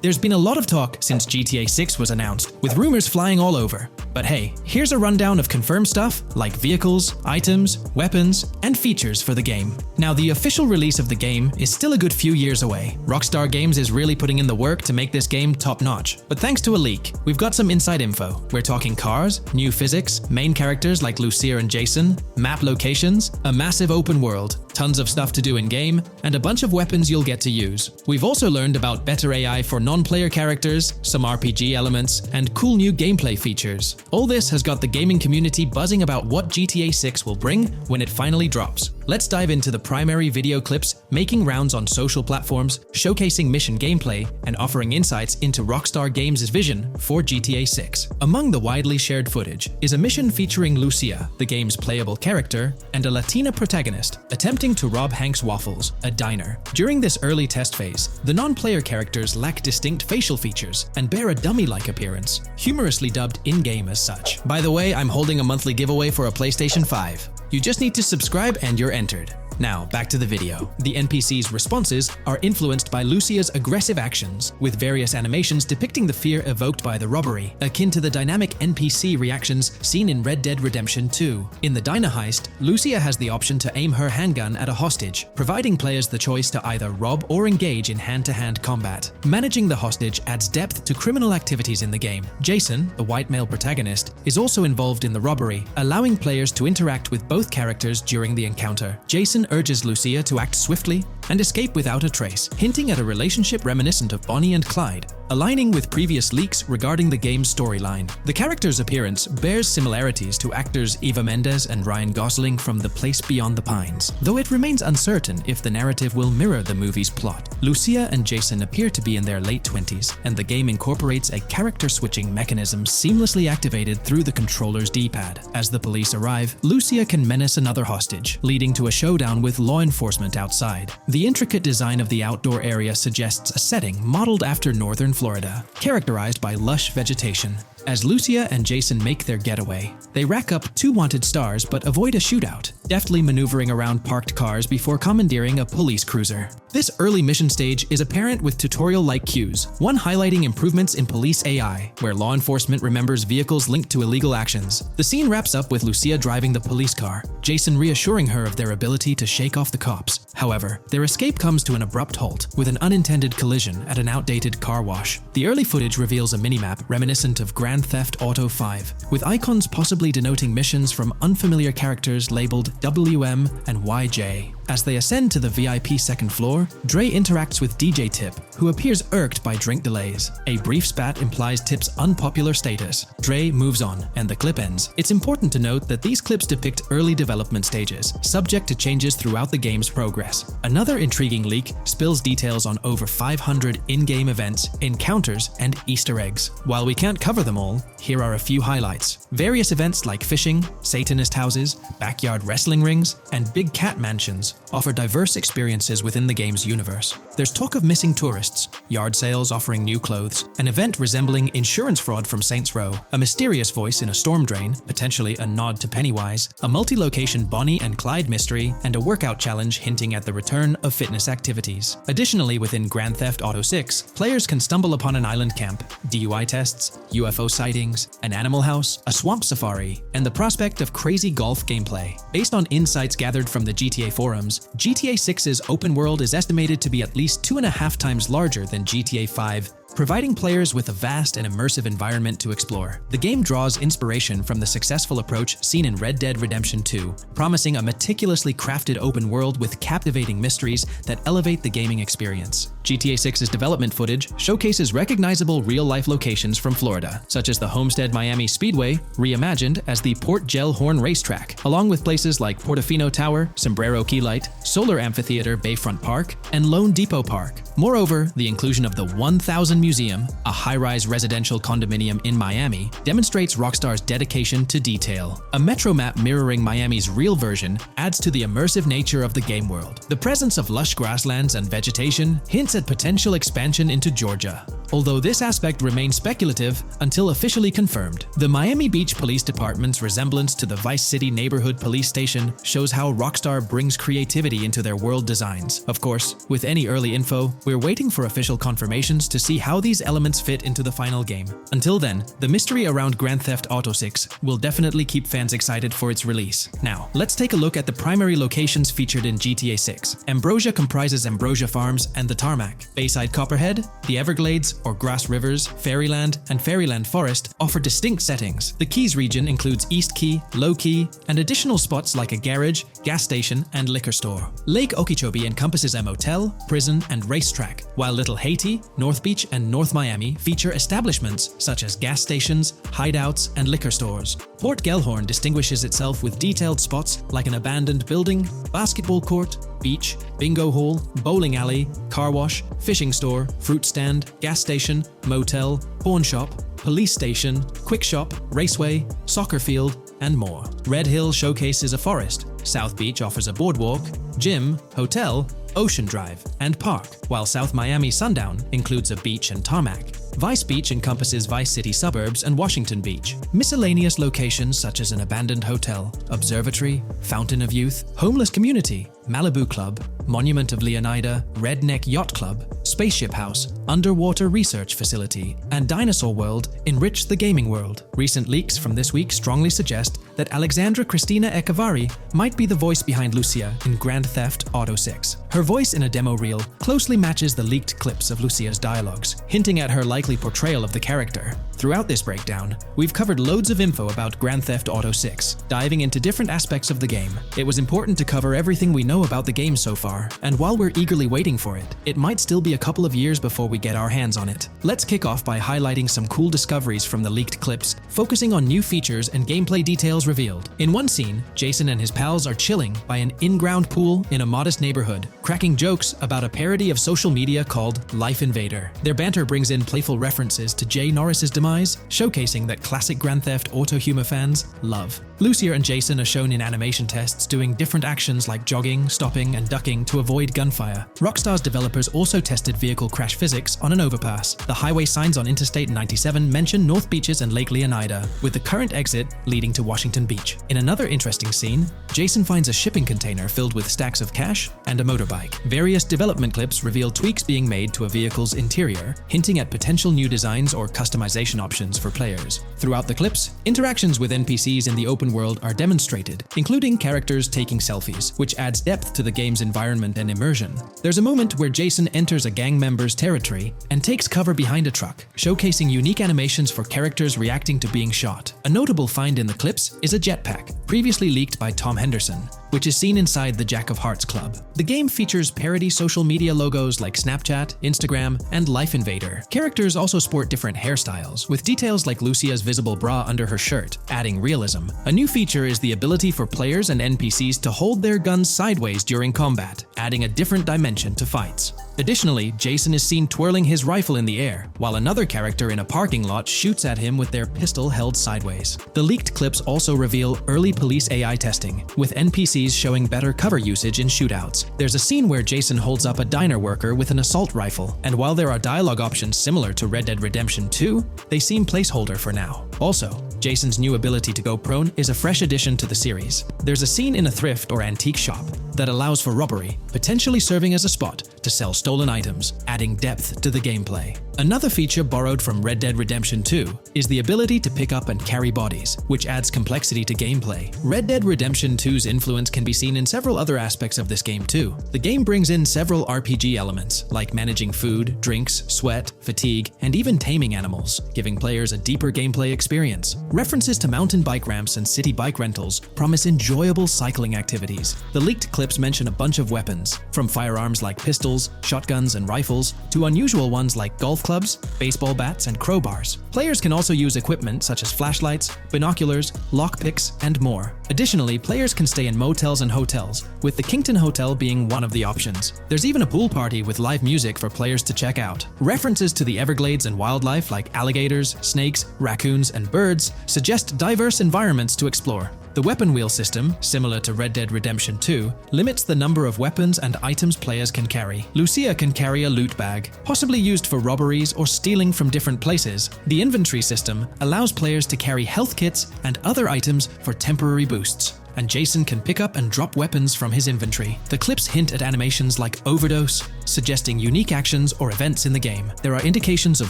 There's been a lot of talk since GTA 6 was announced, with rumors flying all over. But hey, here's a rundown of confirmed stuff like vehicles, items, weapons, and features for the game. Now, the official release of the game is still a good few years away. Rockstar Games is really putting in the work to make this game top-notch. But thanks to a leak, we've got some inside info. We're talking cars, new physics, main characters like Lucia and Jason, map locations, a massive open world, tons of stuff to do in-game, and a bunch of weapons you'll get to use. We've also learned about better AI for non-player characters, some RPG elements, and cool new gameplay features. All this has got the gaming community buzzing about what GTA 6 will bring when it finally drops. Let's dive into the primary video clips making rounds on social platforms, showcasing mission gameplay, and offering insights into Rockstar Games' vision for GTA 6. Among the widely shared footage is a mission featuring Lucia, the game's playable character, and a Latina protagonist attempting to rob Hank's Waffles, a diner. During this early test phase, the non-player characters lack distinct facial features and bear a dummy-like appearance, humorously dubbed in-game as such. By the way, I'm holding a monthly giveaway for a PlayStation 5. You just need to subscribe and you're entered. Now, back to the video. The NPC's responses are influenced by Lucia's aggressive actions, with various animations depicting the fear evoked by the robbery, akin to the dynamic NPC reactions seen in Red Dead Redemption 2. In the diner heist, Lucia has the option to aim her handgun at a hostage, providing players the choice to either rob or engage in hand-to-hand combat. Managing the hostage adds depth to criminal activities in the game. Jason, the white male protagonist, is also involved in the robbery, allowing players to interact with both characters during the encounter. Jason urges Lucia to act swiftly and escape without a trace, hinting at a relationship reminiscent of Bonnie and Clyde, aligning with previous leaks regarding the game's storyline. The character's appearance bears similarities to actors Eva Mendes and Ryan Gosling from The Place Beyond the Pines, though it remains uncertain if the narrative will mirror the movie's plot. Lucia and Jason appear to be in their late 20s, and the game incorporates a character switching mechanism seamlessly activated through the controller's D-pad. As the police arrive, Lucia can menace another hostage, leading to a showdown with law enforcement outside. The intricate design of the outdoor area suggests a setting modeled after northern Florida, characterized by lush vegetation. As Lucia and Jason make their getaway, they rack up 2 wanted stars but avoid a shootout, deftly maneuvering around parked cars before commandeering a police cruiser. This early mission stage is apparent with tutorial-like cues, one highlighting improvements in police AI, where law enforcement remembers vehicles linked to illegal actions. The scene wraps up with Lucia driving the police car, Jason reassuring her of their ability to shake off the cops. However, their escape comes to an abrupt halt, with an unintended collision at an outdated car wash. The early footage reveals a minimap reminiscent of Grand Theft Auto 5, with icons possibly denoting missions from unfamiliar characters labeled WM and YJ. As they ascend to the VIP second floor, Dre interacts with DJ Tip, who appears irked by drink delays. A brief spat implies Tip's unpopular status. Dre moves on, and the clip ends. It's important to note that these clips depict early development stages, subject to changes throughout the game's progress. Another intriguing leak spills details on over 500 in-game events, encounters, and Easter eggs. While we can't cover them all, here are a few highlights. Various events like fishing, Satanist houses, backyard wrestling rings, and big cat mansions offer diverse experiences within the game's universe. There's talk of missing tourists, yard sales offering new clothes, an event resembling insurance fraud from Saints Row, a mysterious voice in a storm drain, potentially a nod to Pennywise, a multi-location Bonnie and Clyde mystery, and a workout challenge hinting at the return of fitness activities. Additionally, within Grand Theft Auto 6, players can stumble upon an island camp, DUI tests, UFO sightings, an animal house, a swamp safari, and the prospect of crazy golf gameplay. Based on insights gathered from the GTA forums, GTA 6's open world is estimated to be at least 2.5 times larger than GTA 5, providing players with a vast and immersive environment to explore. The game draws inspiration from the successful approach seen in Red Dead Redemption 2, promising a meticulously crafted open world with captivating mysteries that elevate the gaming experience. GTA 6's development footage showcases recognizable real-life locations from Florida, such as the Homestead Miami Speedway, reimagined as the Port Gel-Horn Racetrack, along with places like Portofino Tower, Sombrero Key Light, Solar Amphitheater Bayfront Park, and Lone Depot Park. Moreover, the inclusion of the 1000 Museum, a high-rise residential condominium in Miami, demonstrates Rockstar's dedication to detail. A metro map mirroring Miami's real version adds to the immersive nature of the game world. The presence of lush grasslands and vegetation hints at potential expansion into Georgia. although this aspect remains speculative until officially confirmed. The Miami Beach Police Department's resemblance to the Vice City Neighborhood Police Station shows how Rockstar brings creativity into their world designs. Of course, with any early info, we're waiting for official confirmations to see how these elements fit into the final game. Until then, the mystery around Grand Theft Auto 6 will definitely keep fans excited for its release. Now, let's take a look at the primary locations featured in GTA 6. Ambrosia comprises Ambrosia Farms and the Tarmac. Bayside Copperhead, the Everglades or Grass Rivers, Fairyland, and Fairyland Forest offer distinct settings. The Keys region includes East Key, Low Key, and additional spots like a garage, gas station, and liquor store. Lake Okeechobee encompasses a motel, prison, and racetrack, while Little Haiti, North Beach, and North Miami feature establishments such as gas stations, hideouts, and liquor stores. Port Gellhorn distinguishes itself with detailed spots like an abandoned building, basketball court, beach, bingo hall, bowling alley, car wash, fishing store, fruit stand, gas station, motel, pawn shop, police station, quick shop, raceway, soccer field, and more. Red Hill showcases a forest. South Beach offers a boardwalk, gym, hotel, Ocean Drive, and park, while South Miami Sundown includes a beach and tarmac. Vice Beach encompasses Vice City suburbs and Washington Beach. Miscellaneous locations such as an abandoned hotel, observatory, Fountain of Youth, homeless community, Malibu Club, Monument of Leonida, Redneck Yacht Club, Spaceship House, Underwater Research Facility, and Dinosaur World enrich the gaming world. Recent leaks from this week strongly suggest that Alexandra Christina Echevarri might be the voice behind Lucia in Grand Theft Auto 6. Her voice in a demo reel closely matches the leaked clips of Lucia's dialogues, hinting at her likely portrayal of the character. Throughout this breakdown, we've covered loads of info about Grand Theft Auto 6, diving into different aspects of the game. It was important to cover everything we know about the game so far, and while we're eagerly waiting for it, it might still be a couple of years before we get our hands on it. Let's kick off by highlighting some cool discoveries from the leaked clips, focusing on new features and gameplay details revealed. In one scene, Jason and his pals are chilling by an in-ground pool in a modest neighborhood, cracking jokes about a parody of social media called Life Invader. Their banter brings in playful references to Jay Norris's demise, showcasing that classic Grand Theft Auto humor fans love. Lucia and Jason are shown in animation tests doing different actions like jogging, stopping, and ducking to avoid gunfire. Rockstar's developers also tested vehicle crash physics on an overpass. The highway signs on Interstate 97 mention North Beaches and Lake Leonida, with the current exit leading to Washington Beach. In another interesting scene, Jason finds a shipping container filled with stacks of cash and a motorbike. Various development clips reveal tweaks being made to a vehicle's interior, hinting at potential new designs or customization options for players. Throughout the clips, interactions with NPCs in the open world are demonstrated, including characters taking selfies, which adds depth to the game's environment and immersion. There's a moment where Jason enters a gang member's territory and takes cover behind a truck, showcasing unique animations for characters reacting to being shot. A notable find in the clips is a jetpack, previously leaked by Tom Henderson, which is seen inside the Jack of Hearts Club. The game features parody social media logos like Snapchat, Instagram, and Life Invader. Characters also sport different hairstyles, with details like Lucia's visible bra under her shirt, adding realism. A new feature is the ability for players and NPCs to hold their guns sideways during combat, adding a different dimension to fights. Additionally, Jason is seen twirling his rifle in the air, while another character in a parking lot shoots at him with their pistol held sideways. The leaked clips also reveal early police AI testing, with NPCs showing better cover usage in shootouts. There's a scene where Jason holds up a diner worker with an assault rifle, and while there are dialogue options similar to Red Dead Redemption 2, they seem placeholder for now. Also, Jason's new ability to go prone is a fresh addition to the series. There's a scene in a thrift or antique shop that allows for robbery, potentially serving as a spot to sell stolen items, adding depth to the gameplay. Another feature borrowed from Red Dead Redemption 2 is the ability to pick up and carry bodies, which adds complexity to gameplay. Red Dead Redemption 2's influence can be seen in several other aspects of this game too. The game brings in several RPG elements, like managing food, drinks, sweat, fatigue, and even taming animals, giving players a deeper gameplay experience. References to mountain bike ramps and city bike rentals promise enjoyable cycling activities. The leaked clips mention a bunch of weapons, from firearms like pistols, shotguns, and rifles, to unusual ones like golf clubs, baseball bats, and crowbars. Players can also use equipment such as flashlights, binoculars, lockpicks, and more. Additionally, players can stay in motels and hotels, with the Kington Hotel being one of the options. There's even a pool party with live music for players to check out. References to the Everglades and wildlife like alligators, snakes, raccoons, and birds suggest diverse environments to explore. The weapon wheel system, similar to Red Dead Redemption 2, limits the number of weapons and items players can carry. Lucia can carry a loot bag, possibly used for robberies or stealing from different places. The inventory system allows players to carry health kits and other items for temporary boosts, and Jason can pick up and drop weapons from his inventory. The clips hint at animations like overdose, suggesting unique actions or events in the game. There are indications of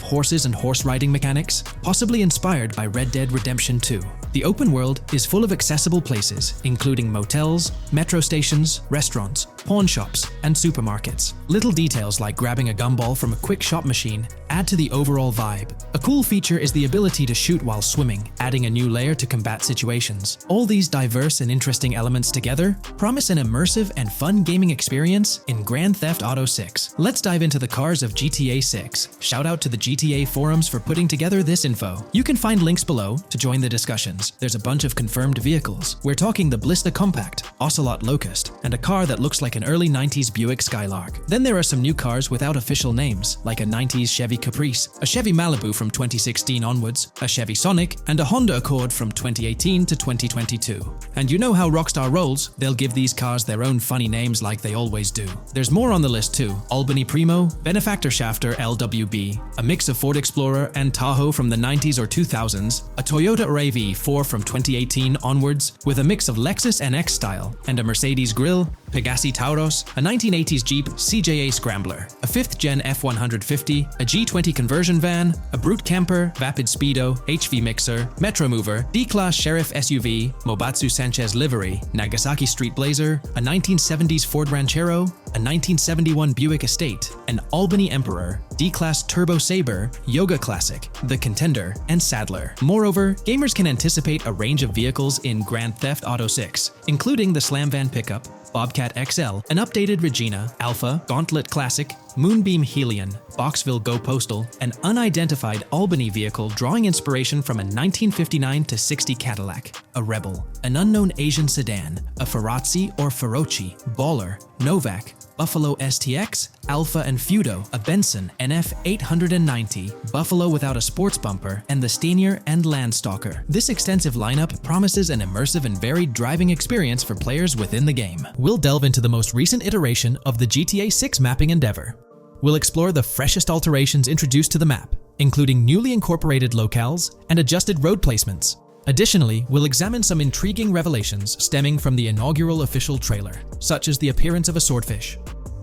horses and horse riding mechanics, possibly inspired by Red Dead Redemption 2. The open world is full of accessible places, including motels, metro stations, restaurants, pawn shops, and supermarkets. Little details like grabbing a gumball from a quick shop machine add to the overall vibe. A cool feature is the ability to shoot while swimming, adding a new layer to combat situations. All these diverse and interesting elements together promise an immersive and fun gaming experience in Grand Theft Auto 6. Let's dive into the cars of GTA 6. Shout out to the GTA forums for putting together this info. You can find links below to join the discussions. There's a bunch of confirmed vehicles. We're talking the Blista Compact, Ocelot Locust, and a car that looks like an early 90s Buick Skylark. Then there are some new cars without official names, like a 90s Chevy Caprice, a Chevy Malibu from 2016 onwards, a Chevy Sonic, and a Honda Accord from 2018 to 2022. And you know how Rockstar rolls, they'll give these cars their own funny names like they always do. There's more on the list too. Albany Primo, Benefactor Shafter LWB, a mix of Ford Explorer and Tahoe from the 90s or 2000s, a Toyota RAV4 from 2018 onwards with a mix of Lexus NX style, and a Mercedes Grill, Pegassi Tauros, a 1980s Jeep CJA Scrambler, a 5th Gen F150, a G20 conversion van, a Brute Camper, Vapid Speedo, HV Mixer, Metro Mover, D-Class Sheriff SUV, Mobatsu Sanchez Livery, Nagasaki Street Blazer, a 1970s Ford Ranchero, a 1971 Buick Estate, an Albany Emperor, D-Class Turbo Sabre, Yoga Classic, the Contender, and Sadler. Moreover, gamers can anticipate a range of vehicles in Grand Theft Auto 6, including the Slam Van pickup, Bobcat XL, an updated Regina, Alpha, Gauntlet Classic, Moonbeam Helion, Boxville Go Postal, an unidentified Albany vehicle drawing inspiration from a 1959-60 Cadillac, a Rebel, an unknown Asian sedan, a Ferrazzi or Feroci, Baller, Novak, Buffalo STX, Alpha and Feudo, a Benson NF 890, Buffalo without a sports bumper, and the Stanier and Landstalker. This extensive lineup promises an immersive and varied driving experience for players within the game. We'll delve into the most recent iteration of the GTA 6 mapping endeavor. We'll explore the freshest alterations introduced to the map, including newly incorporated locales and adjusted road placements. Additionally, we'll examine some intriguing revelations stemming from the inaugural official trailer, such as the appearance of a swordfish.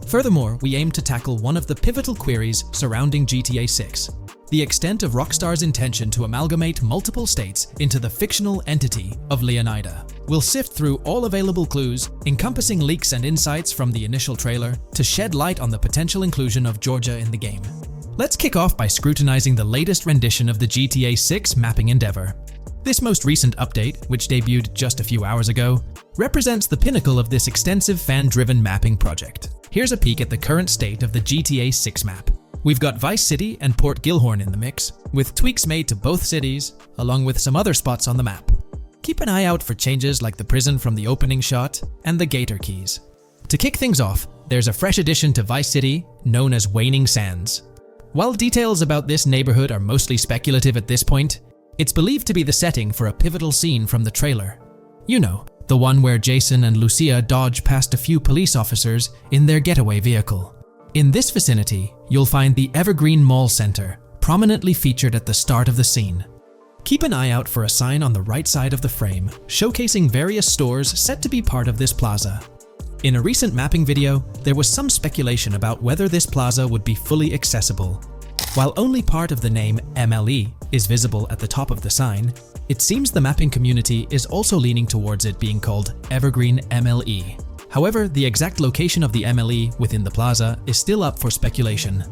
Furthermore, we aim to tackle one of the pivotal queries surrounding GTA 6, the extent of Rockstar's intention to amalgamate multiple states into the fictional entity of Leonida. We'll sift through all available clues, encompassing leaks and insights from the initial trailer, to shed light on the potential inclusion of Georgia in the game. Let's kick off by scrutinizing the latest rendition of the GTA 6 mapping endeavor. This most recent update, which debuted just a few hours ago, represents the pinnacle of this extensive fan-driven mapping project. Here's a peek at the current state of the GTA 6 map. We've got Vice City and Port Gilhorn in the mix, with tweaks made to both cities, along with some other spots on the map. Keep an eye out for changes like the prison from the opening shot and the Gator Keys. To kick things off, there's a fresh addition to Vice City known as Waning Sands. While details about this neighborhood are mostly speculative at this point, it's believed to be the setting for a pivotal scene from the trailer. You know, the one where Jason and Lucia dodge past a few police officers in their getaway vehicle. In this vicinity, you'll find the Evergreen Mall Center, prominently featured at the start of the scene. Keep an eye out for a sign on the right side of the frame, showcasing various stores set to be part of this plaza. In a recent mapping video, there was some speculation about whether this plaza would be fully accessible. While only part of the name MLE is visible at the top of the sign, it seems the mapping community is also leaning towards it being called Evergreen MLE. However, the exact location of the MLE within the plaza is still up for speculation.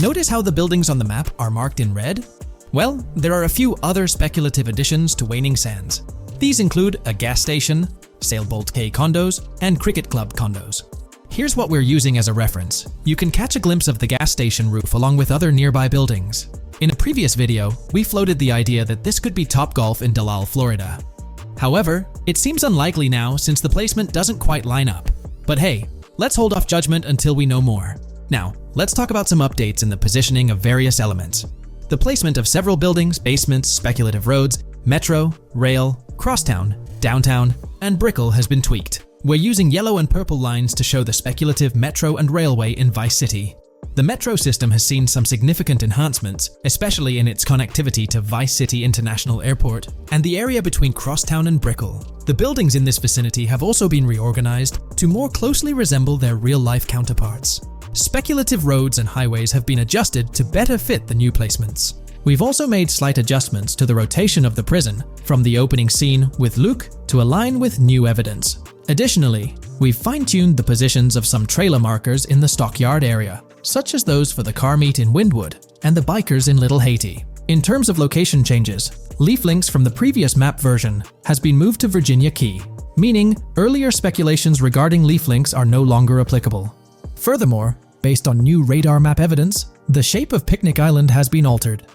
Notice how the buildings on the map are marked in red? Well, there are a few other speculative additions to Waning Sands. These include a gas station, Sailbolt K condos, and Cricket Club condos. Here's what we're using as a reference. You can catch a glimpse of the gas station roof along with other nearby buildings. In a previous video, we floated the idea that this could be Topgolf in Dalal, Florida. However, it seems unlikely now since the placement doesn't quite line up. But hey, let's hold off judgment until we know more. Now, let's talk about some updates in the positioning of various elements. The placement of several buildings, basements, speculative roads, metro, rail, crosstown, downtown, and Brickell has been tweaked. We're using yellow and purple lines to show the speculative metro and railway in Vice City. The metro system has seen some significant enhancements, especially in its connectivity to Vice City International Airport and the area between Crosstown and Brickell. The buildings in this vicinity have also been reorganized to more closely resemble their real-life counterparts. Speculative roads and highways have been adjusted to better fit the new placements. We've also made slight adjustments to the rotation of the prison from the opening scene with Luke to align with new evidence. Additionally, we've fine-tuned the positions of some trailer markers in the stockyard area, such as those for the car meet in Windwood and the bikers in Little Haiti. In terms of location changes, Leaf Links from the previous map version has been moved to Virginia Key, meaning earlier speculations regarding Leaf Links are no longer applicable. Furthermore, based on new radar map evidence, the shape of Picnic Island has been altered.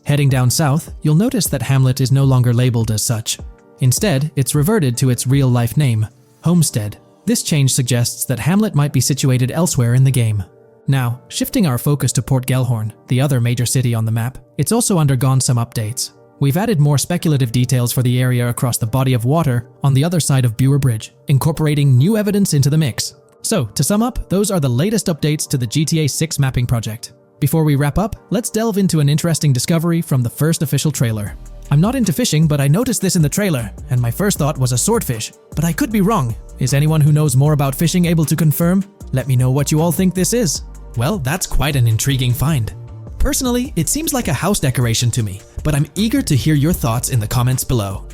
Heading down south, you'll notice that Hamlet is no longer labeled as such. Instead, it's reverted to its real-life name, Homestead. This change suggests that Hamlet might be situated elsewhere in the game. Now, shifting our focus to Port Gellhorn, the other major city on the map, it's also undergone some updates. We've added more speculative details for the area across the body of water on the other side of Buer Bridge, incorporating new evidence into the mix. So, to sum up, those are the latest updates to the GTA 6 mapping project. Before we wrap up, let's delve into an interesting discovery from the first official trailer. I'm not into fishing, but I noticed this in the trailer, and my first thought was a swordfish, but I could be wrong. Is anyone who knows more about fishing able to confirm? Let me know what you all think this is. Well, that's quite an intriguing find. Personally, it seems like a house decoration to me, but I'm eager to hear your thoughts in the comments below.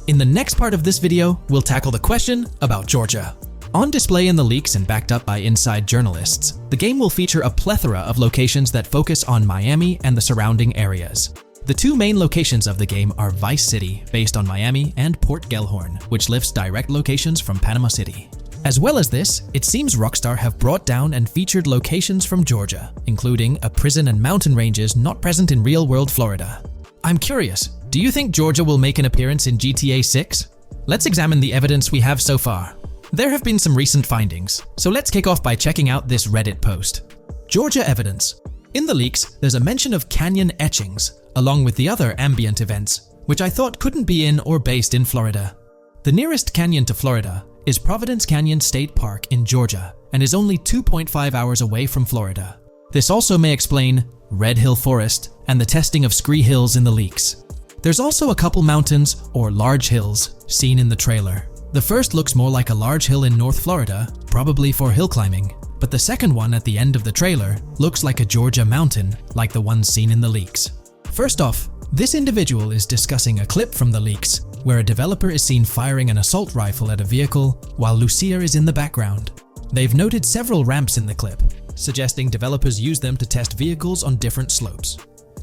In the next part of this video, we'll tackle the question about Georgia. On display in the leaks and backed up by inside journalists, the game will feature a plethora of locations that focus on Miami and the surrounding areas. The two main locations of the game are Vice City, based on Miami, and Port Gellhorn, which lifts direct locations from Panama City. As well as this, it seems Rockstar have brought down and featured locations from Georgia, including a prison and mountain ranges not present in real-world Florida. I'm curious, do you think Georgia will make an appearance in GTA 6? Let's examine the evidence we have so far. There have been some recent findings, so let's kick off by checking out this Reddit post. Georgia evidence. In the leaks, there's a mention of canyon etchings, along with the other ambient events, which I thought couldn't be in or based in Florida. The nearest canyon to Florida is Providence Canyon State Park in Georgia and is only 2.5 hours away from Florida. This also may explain Red Hill Forest and the testing of Scree Hills in the leaks. There's also a couple mountains or large hills seen in the trailer. The first looks more like a large hill in North Florida, probably for hill climbing, but the second one at the end of the trailer looks like a Georgia mountain, like the one seen in the leaks. First off, this individual is discussing a clip from the leaks, where a developer is seen firing an assault rifle at a vehicle while Lucia is in the background. They've noted several ramps in the clip, suggesting developers use them to test vehicles on different slopes.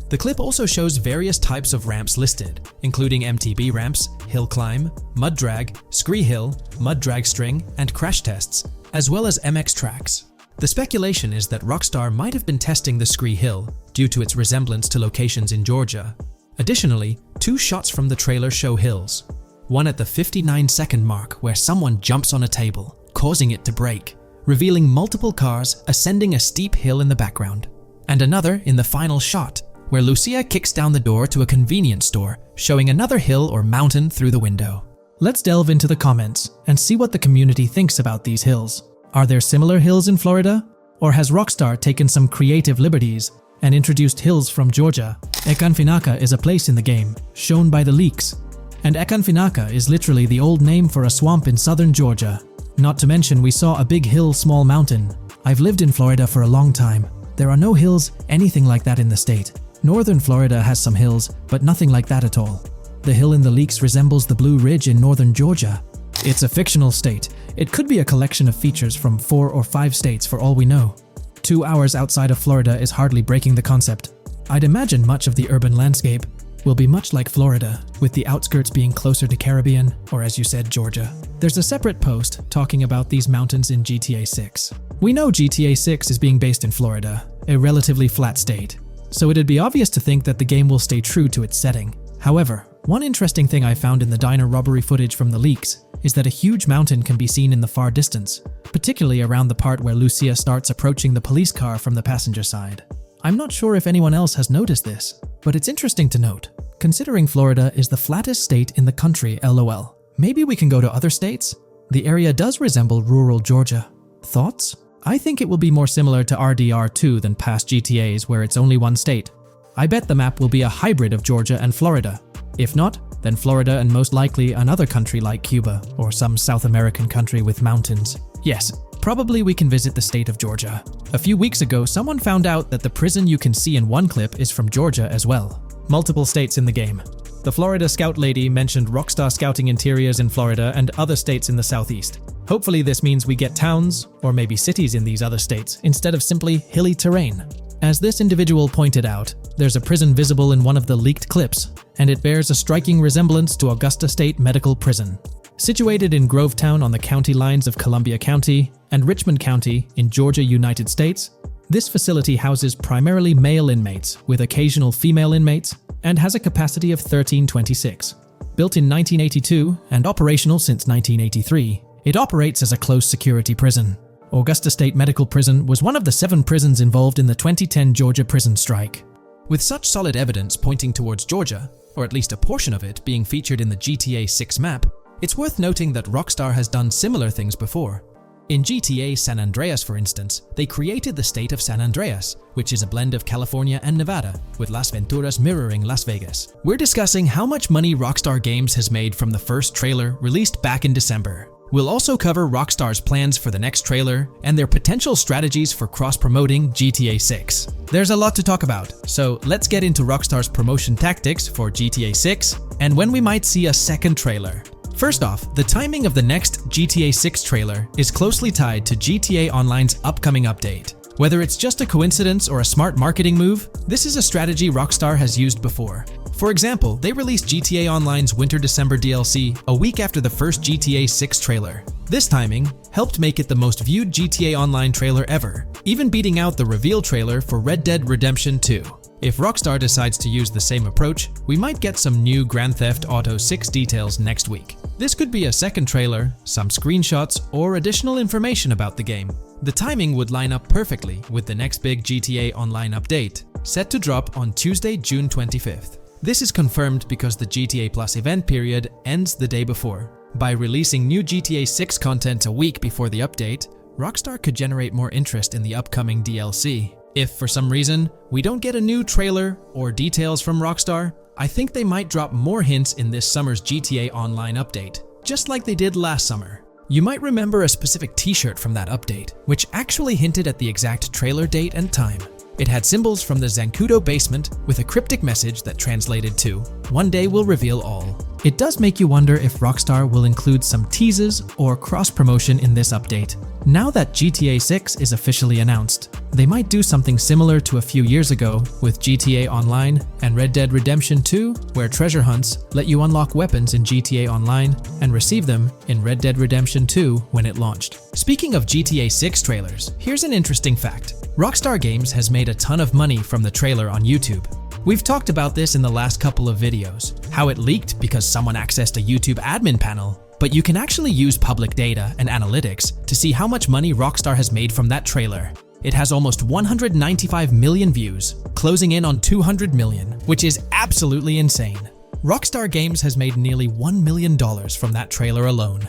The clip also shows various types of ramps listed, including MTB ramps, hill climb, mud drag, Scree Hill, mud drag string, and crash tests, as well as MX tracks. The speculation is that Rockstar might have been testing the Scree Hill due to its resemblance to locations in Georgia. Additionally, two shots from the trailer show hills. One at the 59-second mark where someone jumps on a table, causing it to break, revealing multiple cars ascending a steep hill in the background. And another in the final shot, where Lucia kicks down the door to a convenience store, showing another hill or mountain through the window. Let's delve into the comments and see what the community thinks about these hills. Are there similar hills in Florida? Or has Rockstar taken some creative liberties and introduced hills from Georgia? Ekanfinaka is a place in the game, shown by the leaks. And Ekanfinaka is literally the old name for a swamp in southern Georgia. Not to mention we saw a big hill, small mountain. I've lived in Florida for a long time. There are no hills, anything like that in the state. Northern Florida has some hills, but nothing like that at all. The hill in the leaks resembles the Blue Ridge in northern Georgia. It's a fictional state. It could be a collection of features from 4 or 5 states for all we know. 2 hours outside of Florida is hardly breaking the concept. I'd imagine much of the urban landscape will be much like Florida, with the outskirts being closer to Caribbean, or as you said, Georgia. There's a separate post talking about these mountains in GTA 6. We know GTA 6 is being based in Florida, a relatively flat state, so it'd be obvious to think that the game will stay true to its setting. However, one interesting thing I found in the diner robbery footage from the leaks is that a huge mountain can be seen in the far distance, particularly around the part where Lucia starts approaching the police car from the passenger side. I'm not sure if anyone else has noticed this, but it's interesting to note, considering Florida is the flattest state in the country, LOL. Maybe we can go to other states? The area does resemble rural Georgia. Thoughts? I think it will be more similar to RDR2 than past GTAs where it's only one state. I bet the map will be a hybrid of Georgia and Florida. If not, then Florida and most likely another country like Cuba or some South American country with mountains. Yes, probably we can visit the state of Georgia. A few weeks ago, someone found out that the prison you can see in one clip is from Georgia as well. Multiple states in the game. The Florida Scout lady mentioned Rockstar Scouting interiors in Florida and other states in the southeast. Hopefully this means we get towns, or maybe cities in these other states, instead of simply hilly terrain. As this individual pointed out, there's a prison visible in one of the leaked clips, and it bears a striking resemblance to Augusta State Medical Prison. Situated in Grovetown on the county lines of Columbia County and Richmond County in Georgia, United States, this facility houses primarily male inmates with occasional female inmates and has a capacity of 1326. Built in 1982 and operational since 1983, it operates as a close-security prison. Augusta State Medical Prison was one of the 7 prisons involved in the 2010 Georgia prison strike. With such solid evidence pointing towards Georgia, or at least a portion of it being featured in the GTA 6 map, it's worth noting that Rockstar has done similar things before. In GTA San Andreas, for instance, they created the state of San Andreas, which is a blend of California and Nevada, with Las Venturas mirroring Las Vegas. We're discussing how much money Rockstar Games has made from the first trailer released back in December. We'll also cover Rockstar's plans for the next trailer and their potential strategies for cross-promoting GTA 6. There's a lot to talk about, so let's get into Rockstar's promotion tactics for GTA 6 and when we might see a second trailer. First off, the timing of the next GTA 6 trailer is closely tied to GTA Online's upcoming update. Whether it's just a coincidence or a smart marketing move, this is a strategy Rockstar has used before. For example, they released GTA Online's Winter-December DLC a week after the first GTA 6 trailer. This timing helped make it the most viewed GTA Online trailer ever, even beating out the reveal trailer for Red Dead Redemption 2. If Rockstar decides to use the same approach, we might get some new Grand Theft Auto 6 details next week. This could be a second trailer, some screenshots, or additional information about the game. The timing would line up perfectly with the next big GTA Online update, set to drop on Tuesday, June 25th. This is confirmed because the GTA Plus event period ends the day before. By releasing new GTA 6 content a week before the update, Rockstar could generate more interest in the upcoming DLC. If for some reason we don't get a new trailer or details from Rockstar, I think they might drop more hints in this summer's GTA Online update, just like they did last summer. You might remember a specific t-shirt from that update, which actually hinted at the exact trailer date and time. It had symbols from the Zancudo basement with a cryptic message that translated to, "One day we'll reveal all." It does make you wonder if Rockstar will include some teases or cross-promotion in this update. Now that GTA 6 is officially announced, they might do something similar to a few years ago with GTA Online and Red Dead Redemption 2, where treasure hunts let you unlock weapons in GTA Online and receive them in Red Dead Redemption 2 when it launched. Speaking of GTA 6 trailers, here's an interesting fact. Rockstar Games has made a ton of money from the trailer on YouTube. We've talked about this in the last couple of videos, how it leaked because someone accessed a YouTube admin panel, but you can actually use public data and analytics to see how much money Rockstar has made from that trailer. It has almost 195 million views, closing in on 200 million, which is absolutely insane. Rockstar Games has made nearly $1 million from that trailer alone.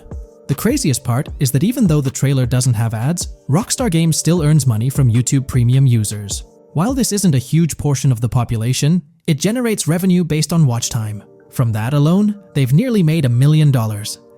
The craziest part is that even though the trailer doesn't have ads, Rockstar Games still earns money from YouTube Premium users. While this isn't a huge portion of the population, it generates revenue based on watch time. From that alone, they've nearly made $1 million.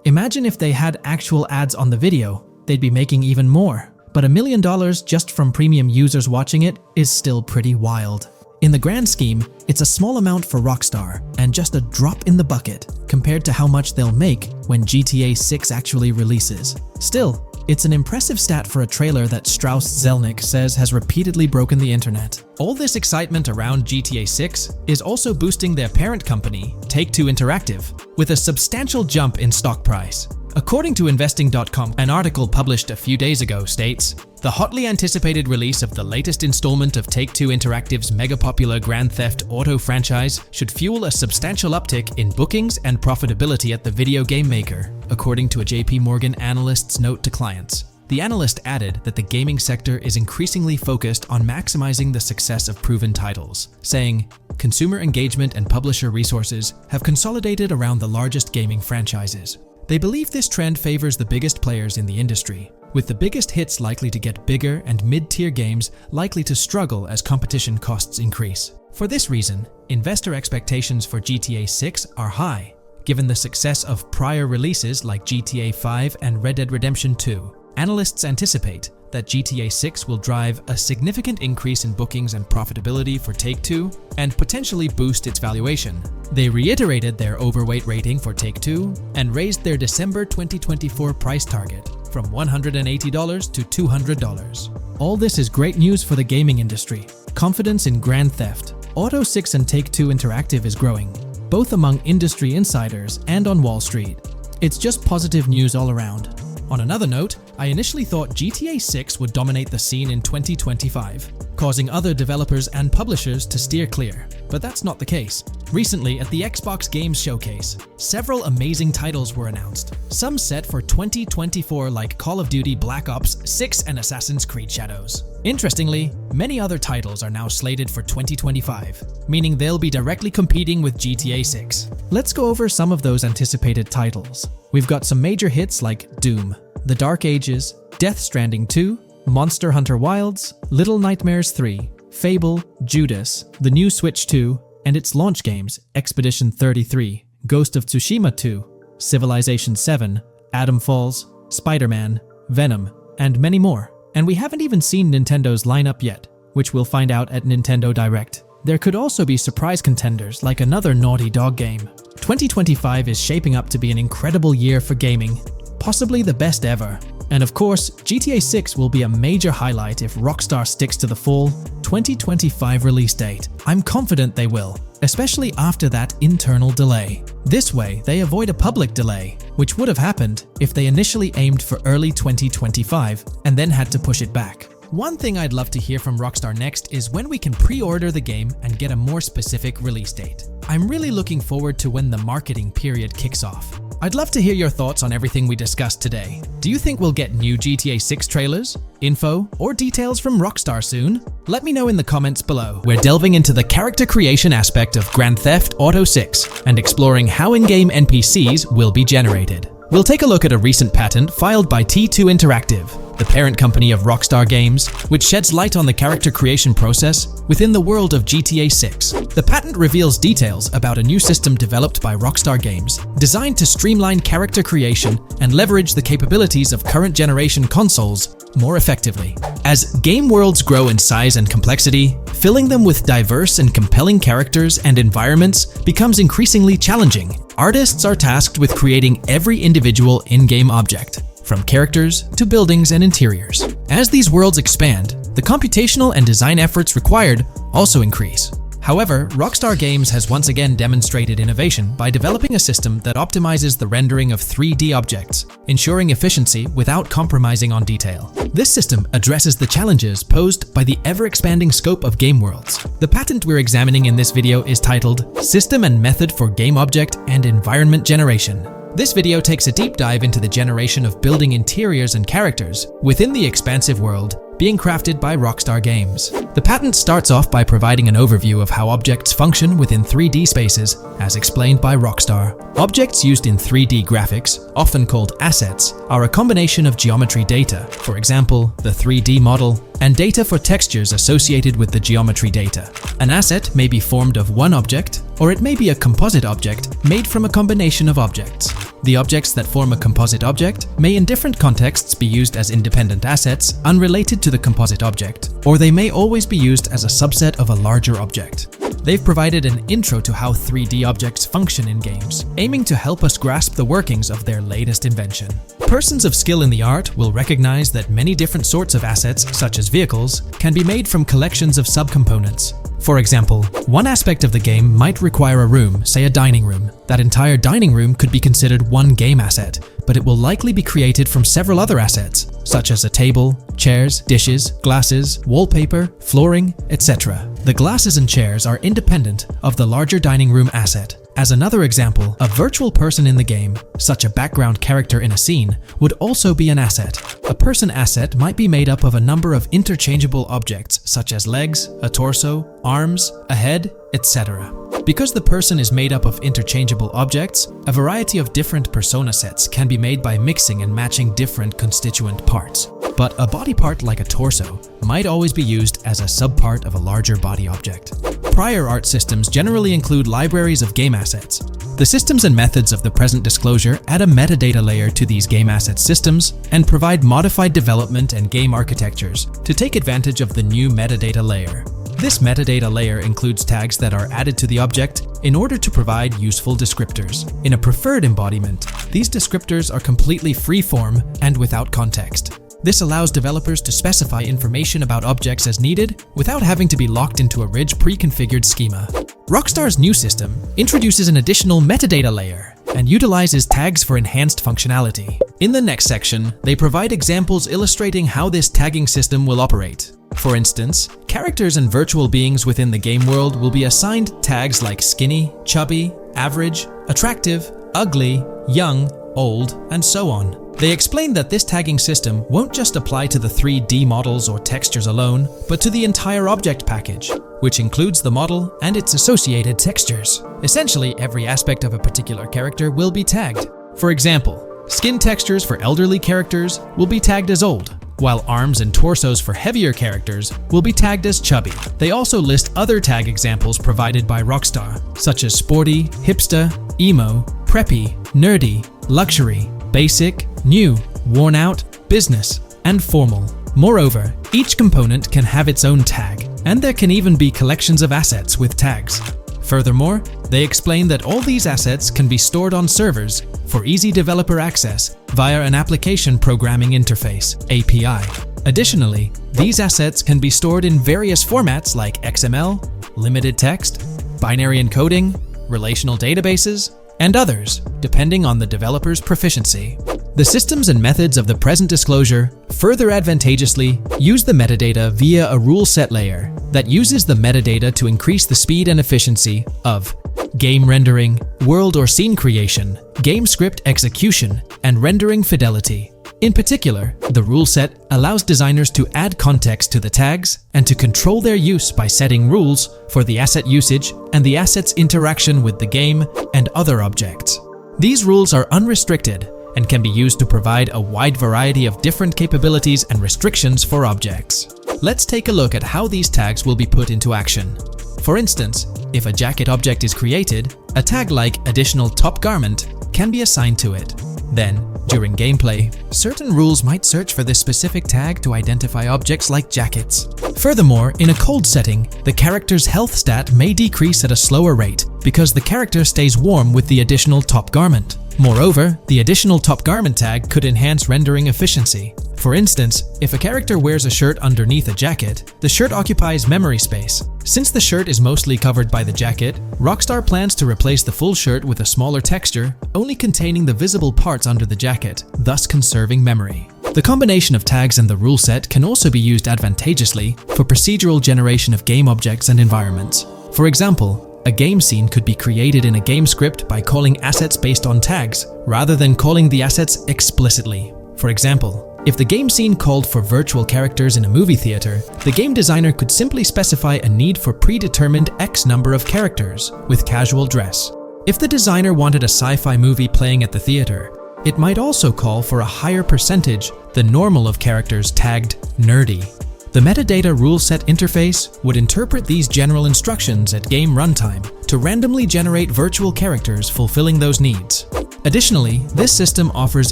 Imagine if they had actual ads on the video, they'd be making even more. But $1 million just from premium users watching it is still pretty wild. In the grand scheme, it's a small amount for Rockstar and just a drop in the bucket compared to how much they'll make when GTA 6 actually releases. Still, it's an impressive stat for a trailer that Strauss Zelnick says has repeatedly broken the internet. All this excitement around GTA 6 is also boosting their parent company, Take-Two Interactive, with a substantial jump in stock price. According to Investing.com, an article published a few days ago states, the hotly anticipated release of the latest installment of Take-Two Interactive's mega-popular Grand Theft Auto franchise should fuel a substantial uptick in bookings and profitability at the video game maker, according to a JP Morgan analyst's note to clients. The analyst added that the gaming sector is increasingly focused on maximizing the success of proven titles, saying, consumer engagement and publisher resources have consolidated around the largest gaming franchises. They believe this trend favors the biggest players in the industry, with the biggest hits likely to get bigger and mid-tier games likely to struggle as competition costs increase. For this reason, investor expectations for GTA 6 are high, given the success of prior releases like GTA 5 and Red Dead Redemption 2. Analysts anticipate that GTA 6 will drive a significant increase in bookings and profitability for Take-Two and potentially boost its valuation. They reiterated their overweight rating for Take-Two and raised their December 2024 price target from $180 to $200. All this is great news for the gaming industry. Confidence in Grand Theft Auto 6 and Take-Two Interactive is growing, both among industry insiders and on Wall Street. It's just positive news all around. On another note, I initially thought GTA 6 would dominate the scene in 2025, causing other developers and publishers to steer clear, but that's not the case. Recently, at the Xbox Games Showcase, several amazing titles were announced, some set for 2024 like Call of Duty Black Ops 6 and Assassin's Creed Shadows. Interestingly, many other titles are now slated for 2025, meaning they'll be directly competing with GTA 6. Let's go over some of those anticipated titles. We've got some major hits like Doom, The Dark Ages, Death Stranding 2, Monster Hunter Wilds, Little Nightmares 3, Fable, Judas, the new Switch 2, and its launch games Expedition 33, Ghost of Tsushima 2, Civilization 7, Atom Falls, Spider-Man, Venom, and many more. And we haven't even seen Nintendo's lineup yet, which we'll find out at Nintendo Direct. There could also be surprise contenders like another Naughty Dog game. 2025 is shaping up to be an incredible year for gaming, possibly the best ever. And of course, GTA 6 will be a major highlight if Rockstar sticks to the fall 2025 release date. I'm confident they will, especially after that internal delay. This way, they avoid a public delay, which would have happened if they initially aimed for early 2025 and then had to push it back. One thing I'd love to hear from Rockstar next is when we can pre-order the game and get a more specific release date. I'm really looking forward to when the marketing period kicks off. I'd love to hear your thoughts on everything we discussed today. Do you think we'll get new GTA 6 trailers, info, or details from Rockstar soon? Let me know in the comments below. We're delving into the character creation aspect of Grand Theft Auto 6 and exploring how in-game NPCs will be generated. We'll take a look at a recent patent filed by T2 Interactive, the parent company of Rockstar Games, which sheds light on the character creation process within the world of GTA 6. The patent reveals details about a new system developed by Rockstar Games, designed to streamline character creation and leverage the capabilities of current generation consoles more effectively. As game worlds grow in size and complexity, filling them with diverse and compelling characters and environments becomes increasingly challenging. Artists are tasked with creating every individual in-game object, from characters to buildings and interiors. As these worlds expand, the computational and design efforts required also increase. However, Rockstar Games has once again demonstrated innovation by developing a system that optimizes the rendering of 3D objects, ensuring efficiency without compromising on detail. This system addresses the challenges posed by the ever-expanding scope of game worlds. The patent we're examining in this video is titled System and Method for Game Object and Environment Generation. This video takes a deep dive into the generation of building interiors and characters within the expansive world being crafted by Rockstar Games. The patent starts off by providing an overview of how objects function within 3D spaces, as explained by Rockstar. Objects used in 3D graphics, often called assets, are a combination of geometry data, for example, the 3D model, and data for textures associated with the geometry data. An asset may be formed of one object, or it may be a composite object made from a combination of objects. The objects that form a composite object may in different contexts be used as independent assets unrelated to the composite object, or they may always be used as a subset of a larger object. They've provided an intro to how 3D objects function in games, aiming to help us grasp the workings of their latest invention. Persons of skill in the art will recognize that many different sorts of assets, such as vehicles, can be made from collections of subcomponents. For example, one aspect of the game might require a room, say a dining room. That entire dining room could be considered one game asset, but it will likely be created from several other assets, such as a table, chairs, dishes, glasses, wallpaper, flooring, etc. The glasses and chairs are independent of the larger dining room asset. As another example, a virtual person in the game, such a background character in a scene, would also be an asset. A person asset might be made up of a number of interchangeable objects such as legs, a torso, arms, a head, etc. Because the person is made up of interchangeable objects, a variety of different persona sets can be made by mixing and matching different constituent parts. But a body part like a torso might always be used as a subpart of a larger body object. Prior art systems generally include libraries of game assets. The systems and methods of the present disclosure add a metadata layer to these game asset systems and provide modified development and game architectures to take advantage of the new metadata layer. This metadata layer includes tags that are added to the object in order to provide useful descriptors. In a preferred embodiment, these descriptors are completely free-form and without context. This allows developers to specify information about objects as needed without having to be locked into a rich pre-configured schema. Rockstar's new system introduces an additional metadata layer and utilizes tags for enhanced functionality. In the next section, they provide examples illustrating how this tagging system will operate. For instance, characters and virtual beings within the game world will be assigned tags like skinny, chubby, average, attractive, ugly, young, old, and so on. They explain that this tagging system won't just apply to the 3D models or textures alone, but to the entire object package, which includes the model and its associated textures. Essentially, every aspect of a particular character will be tagged. For example, skin textures for elderly characters will be tagged as old, while arms and torsos for heavier characters will be tagged as chubby. They also list other tag examples provided by Rockstar, such as sporty, hipster, emo, preppy, nerdy, luxury, basic, new, worn out, business, and formal. Moreover, each component can have its own tag, and there can even be collections of assets with tags. Furthermore, they explain that all these assets can be stored on servers for easy developer access via an application programming interface (API). Additionally, these assets can be stored in various formats like XML, limited text, binary encoding, relational databases, and others, depending on the developer's proficiency. The systems and methods of the present disclosure further advantageously use the metadata via a rule set layer that uses the metadata to increase the speed and efficiency of game rendering, world or scene creation, game script execution, and rendering fidelity. In particular, the rule set allows designers to add context to the tags and to control their use by setting rules for the asset usage and the asset's interaction with the game and other objects. These rules are unrestricted and can be used to provide a wide variety of different capabilities and restrictions for objects. Let's take a look at how these tags will be put into action. For instance, if a jacket object is created, a tag like additional top garment can be assigned to it. Then, during gameplay, certain rules might search for this specific tag to identify objects like jackets. Furthermore, in a cold setting, the character's health stat may decrease at a slower rate because the character stays warm with the additional top garment. Moreover, the additional top garment tag could enhance rendering efficiency. For instance, if a character wears a shirt underneath a jacket, the shirt occupies memory space. Since the shirt is mostly covered by the jacket, Rockstar plans to replace the full shirt with a smaller texture, only containing the visible parts under the jacket, thus conserving memory. The combination of tags and the rule set can also be used advantageously for procedural generation of game objects and environments. For example, a game scene could be created in a game script by calling assets based on tags, rather than calling the assets explicitly. For example, if the game scene called for virtual characters in a movie theater, the game designer could simply specify a need for predetermined X number of characters with casual dress. If the designer wanted a sci-fi movie playing at the theater, it might also call for a higher percentage than normal of characters tagged nerdy. The metadata rule set interface would interpret these general instructions at game runtime to randomly generate virtual characters fulfilling those needs. Additionally, this system offers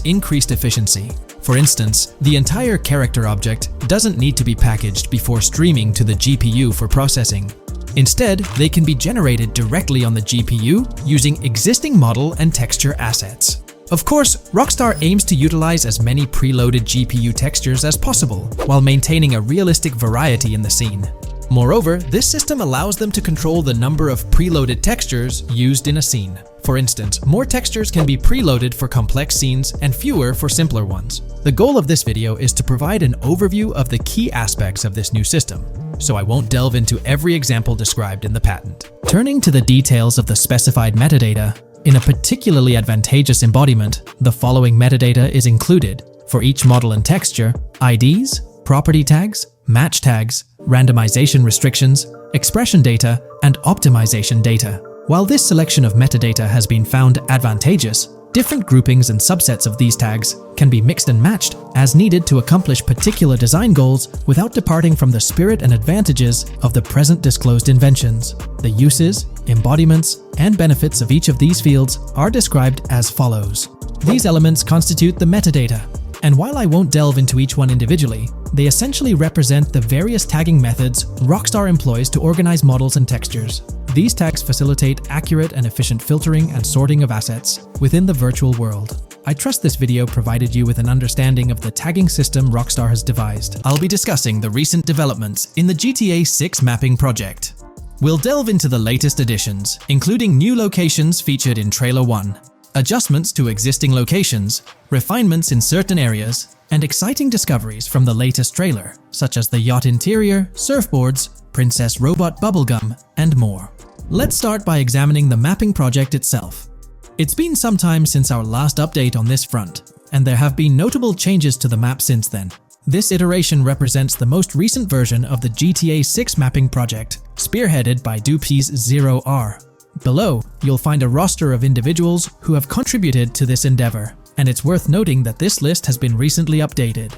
increased efficiency. For instance, the entire character object doesn't need to be packaged before streaming to the GPU for processing. Instead, they can be generated directly on the GPU using existing model and texture assets. Of course, Rockstar aims to utilize as many preloaded GPU textures as possible, while maintaining a realistic variety in the scene. Moreover, this system allows them to control the number of preloaded textures used in a scene. For instance, more textures can be preloaded for complex scenes and fewer for simpler ones. The goal of this video is to provide an overview of the key aspects of this new system, so I won't delve into every example described in the patent. Turning to the details of the specified metadata, in a particularly advantageous embodiment, the following metadata is included for each model and texture: IDs, property tags, match tags, randomization restrictions, expression data, and optimization data. While this selection of metadata has been found advantageous, different groupings and subsets of these tags can be mixed and matched as needed to accomplish particular design goals without departing from the spirit and advantages of the present disclosed inventions. The uses, embodiments, and benefits of each of these fields are described as follows. These elements constitute the metadata, and while I won't delve into each one individually, they essentially represent the various tagging methods Rockstar employs to organize models and textures. These tags facilitate accurate and efficient filtering and sorting of assets within the virtual world. I trust this video provided you with an understanding of the tagging system Rockstar has devised. I'll be discussing the recent developments in the GTA 6 mapping project. We'll delve into the latest additions, including new locations featured in Trailer 1, adjustments to existing locations, refinements in certain areas, and exciting discoveries from the latest trailer, such as the yacht interior, surfboards, Princess Robot Bubblegum, and more. Let's start by examining the mapping project itself. It's been some time since our last update on this front, and there have been notable changes to the map since then. This iteration represents the most recent version of the GTA 6 mapping project, spearheaded by Dupe's 0R. Below, you'll find a roster of individuals who have contributed to this endeavor, and it's worth noting that this list has been recently updated.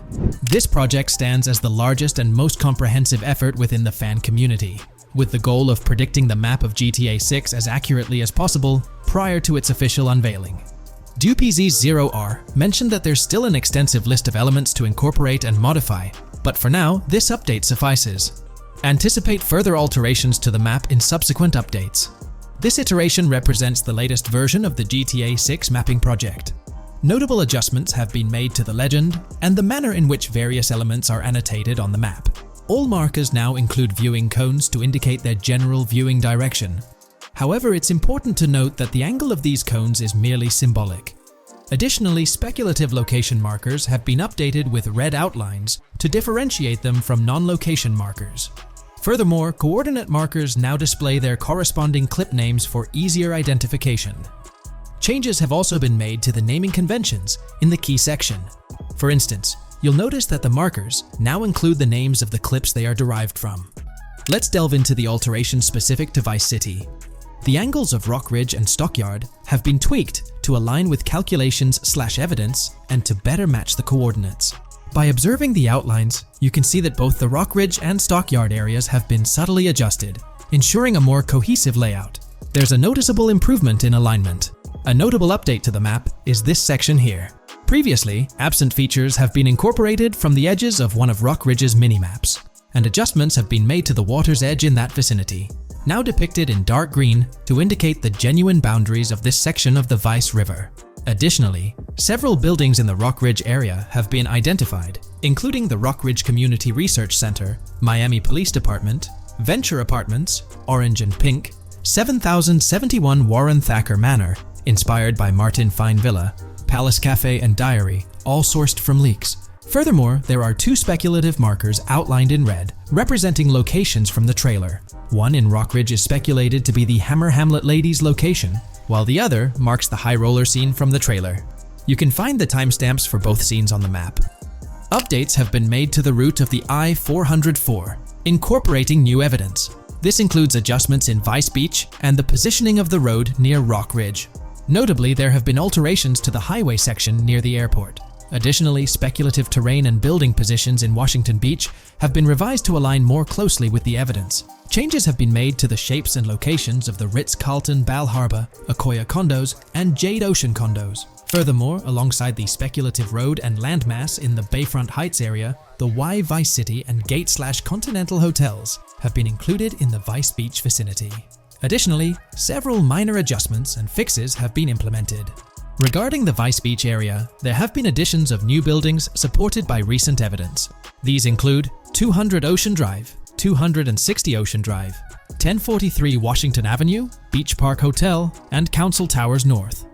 This project stands as the largest and most comprehensive effort within the fan community, with the goal of predicting the map of GTA 6 as accurately as possible prior to its official unveiling. DuPZ0R mentioned that there's still an extensive list of elements to incorporate and modify, but for now, this update suffices. Anticipate further alterations to the map in subsequent updates. This iteration represents the latest version of the GTA 6 mapping project. Notable adjustments have been made to the legend and the manner in which various elements are annotated on the map. All markers now include viewing cones to indicate their general viewing direction. However, it's important to note that the angle of these cones is merely symbolic. Additionally, speculative location markers have been updated with red outlines to differentiate them from non-location markers. Furthermore, coordinate markers now display their corresponding clip names for easier identification. Changes have also been made to the naming conventions in the key section. For instance, you'll notice that the markers now include the names of the clips they are derived from. Let's delve into the alterations specific to Vice City. The angles of Rock Ridge and Stockyard have been tweaked to align with calculations/evidence and to better match the coordinates. By observing the outlines, you can see that both the Rock Ridge and Stockyard areas have been subtly adjusted, ensuring a more cohesive layout. There's a noticeable improvement in alignment. A notable update to the map is this section here. Previously, absent features have been incorporated from the edges of one of Rock Ridge's mini-maps, and adjustments have been made to the water's edge in that vicinity, now depicted in dark green to indicate the genuine boundaries of this section of the Vice River. Additionally, several buildings in the Rock Ridge area have been identified, including the Rock Ridge Community Research Center, Miami Police Department, Venture Apartments, Orange and Pink, 7071 Warren Thacker Manor, inspired by Martin Fine Villa, Palace Cafe and Diary, all sourced from leaks. Furthermore, there are two speculative markers outlined in red, representing locations from the trailer. One in Rock Ridge is speculated to be the Hammer Hamlet Ladies location, while the other marks the high roller scene from the trailer. You can find the timestamps for both scenes on the map. Updates have been made to the route of the I-404, incorporating new evidence. This includes adjustments in Vice Beach and the positioning of the road near Rock Ridge. Notably, there have been alterations to the highway section near the airport. Additionally, speculative terrain and building positions in Washington Beach have been revised to align more closely with the evidence. Changes have been made to the shapes and locations of the Ritz-Carlton Bal Harbour, Akoya condos, and Jade Ocean condos. Furthermore, alongside the speculative road and landmass in the Bayfront Heights area, the Y Vice City and Gate/Continental hotels have been included in the Vice Beach vicinity. Additionally, several minor adjustments and fixes have been implemented. Regarding the Vice Beach area, there have been additions of new buildings supported by recent evidence. These include 200 Ocean Drive, 260 Ocean Drive, 1043 Washington Avenue, Beach Park Hotel, and Council Towers North.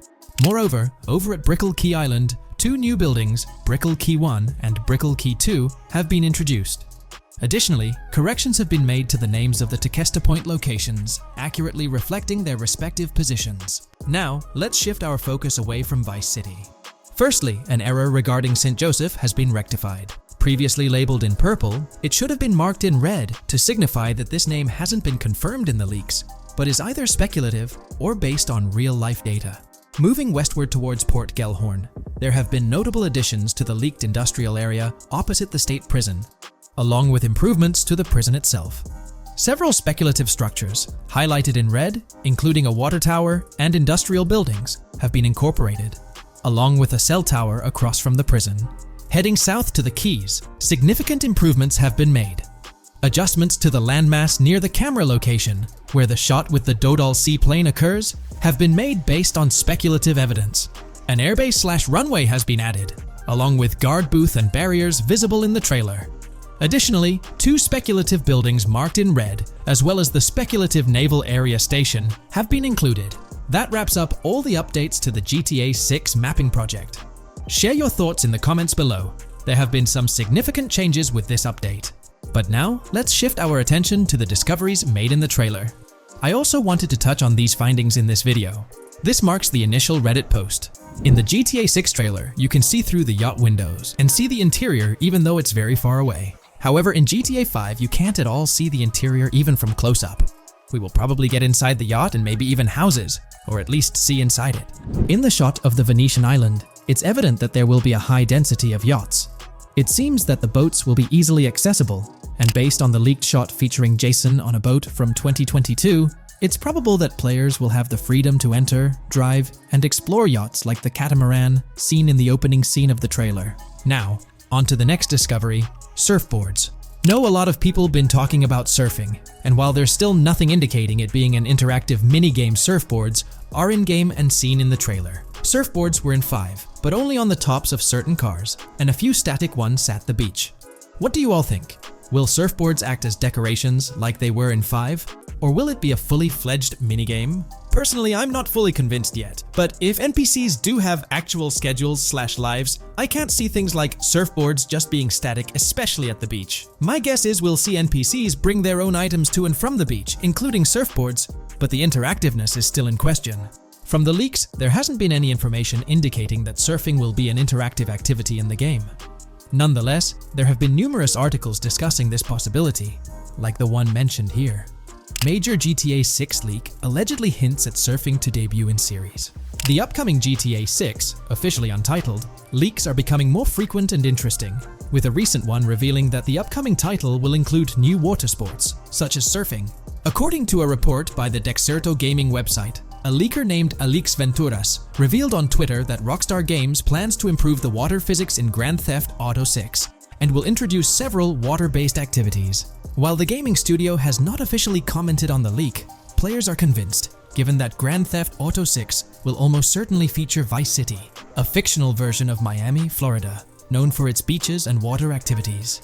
Moreover, over at Brickell Key Island, two new buildings, Brickell Key 1 and Brickell Key 2, have been introduced. Additionally, corrections have been made to the names of the Tequesta Point locations, accurately reflecting their respective positions. Now, let's shift our focus away from Vice City. Firstly, an error regarding St. Joseph has been rectified. Previously labeled in purple, it should have been marked in red to signify that this name hasn't been confirmed in the leaks. but is either speculative or based on real-life data. Moving westward towards Port Gellhorn, there have been notable additions to the leaked industrial area opposite the state prison, along with improvements to the prison itself. Several speculative structures, highlighted in red, including a water tower and industrial buildings, have been incorporated, along with a cell tower across from the prison. Heading south to the quays, significant improvements have been made. Adjustments to the landmass near the camera location, where the shot with the Dodal seaplane occurs, have been made based on speculative evidence. An airbase/runway has been added, along with guard booth and barriers visible in the trailer. Additionally, 2 speculative buildings marked in red, as well as the speculative naval area station, have been included. That wraps up all the updates to the GTA 6 mapping project. Share your thoughts in the comments below. There have been some significant changes with this update. But now, let's shift our attention to the discoveries made in the trailer. I also wanted to touch on these findings in this video. This marks the initial Reddit post. In the GTA 6 trailer, you can see through the yacht windows and see the interior even though it's very far away. However, in GTA 5, you can't at all see the interior even from close-up. We will probably get inside the yacht and maybe even houses, or at least see inside it. In the shot of the Venetian island, it's evident that there will be a high density of yachts. It seems that the boats will be easily accessible, and based on the leaked shot featuring Jason on a boat from 2022, it's probable that players will have the freedom to enter, drive, and explore yachts like the catamaran seen in the opening scene of the trailer. Now, on to the next discovery, surfboards. Know a lot of people been talking about surfing, and while there's still nothing indicating it being an interactive minigame, surfboards are in-game and seen in the trailer. Surfboards were in 5, but only on the tops of certain cars, and a few static ones sat the beach. What do you all think? Will surfboards act as decorations like they were in 5? Or will it be a fully fledged minigame? Personally, I'm not fully convinced yet, but if NPCs do have actual schedules/lives, I can't see things like surfboards just being static, especially at the beach. My guess is we'll see NPCs bring their own items to and from the beach, including surfboards, but the interactiveness is still in question. From the leaks, there hasn't been any information indicating that surfing will be an interactive activity in the game. Nonetheless, there have been numerous articles discussing this possibility, like the one mentioned here. Major GTA 6 leak allegedly hints at surfing to debut in series. The upcoming GTA 6, officially untitled, leaks are becoming more frequent and interesting, with a recent one revealing that the upcoming title will include new water sports, such as surfing. According to a report by the Dexerto gaming website, a leaker named Alix Venturas revealed on Twitter that Rockstar Games plans to improve the water physics in Grand Theft Auto 6 and will introduce several water-based activities. While the gaming studio has not officially commented on the leak, players are convinced, given that Grand Theft Auto 6 will almost certainly feature Vice City, a fictional version of Miami, Florida, known for its beaches and water activities.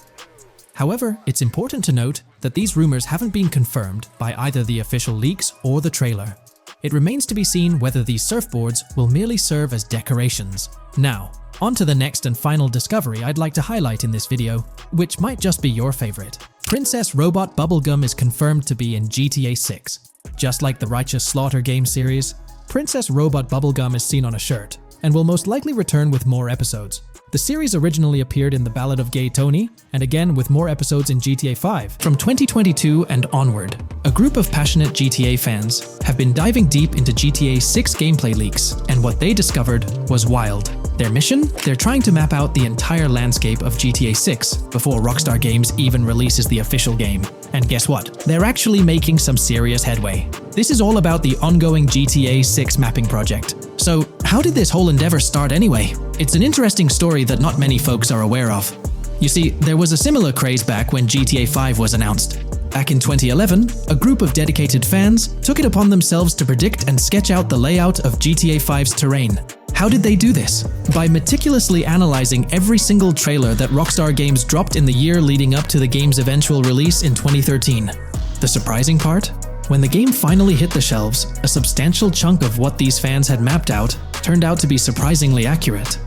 However, it's important to note that these rumors haven't been confirmed by either the official leaks or the trailer. It remains to be seen whether these surfboards will merely serve as decorations. Now, on to the next and final discovery I'd like to highlight in this video, which might just be your favorite. Princess Robot Bubblegum is confirmed to be in GTA 6. Just like the Righteous Slaughter game series, Princess Robot Bubblegum is seen on a shirt, and will most likely return with more episodes. The series originally appeared in The Ballad of Gay Tony, and again with more episodes in GTA 5. From 2022 and onward, a group of passionate GTA fans have been diving deep into GTA 6 gameplay leaks, and what they discovered was wild. Their mission? They're trying to map out the entire landscape of GTA 6 before Rockstar Games even releases the official game. And guess what? They're actually making some serious headway. This is all about the ongoing GTA 6 mapping project. So, how did this whole endeavor start anyway? It's an interesting story that not many folks are aware of. You see, there was a similar craze back when GTA 5 was announced. Back in 2011, a group of dedicated fans took it upon themselves to predict and sketch out the layout of GTA 5's terrain. How did they do this? By meticulously analyzing every single trailer that Rockstar Games dropped in the year leading up to the game's eventual release in 2013. The surprising part? When the game finally hit the shelves, a substantial chunk of what these fans had mapped out turned out to be surprisingly accurate.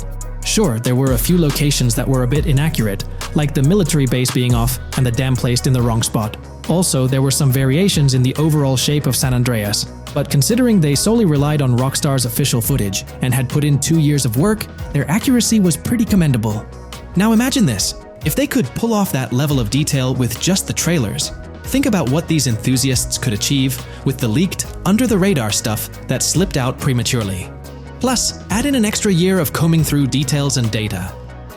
Sure, there were a few locations that were a bit inaccurate, like the military base being off and the dam placed in the wrong spot. Also, there were some variations in the overall shape of San Andreas, but considering they solely relied on Rockstar's official footage and had put in 2 years of work, their accuracy was pretty commendable. Now imagine this, if they could pull off that level of detail with just the trailers, Think about what these enthusiasts could achieve with the leaked, under-the-radar stuff that slipped out prematurely. Plus, add in an extra year of combing through details and data.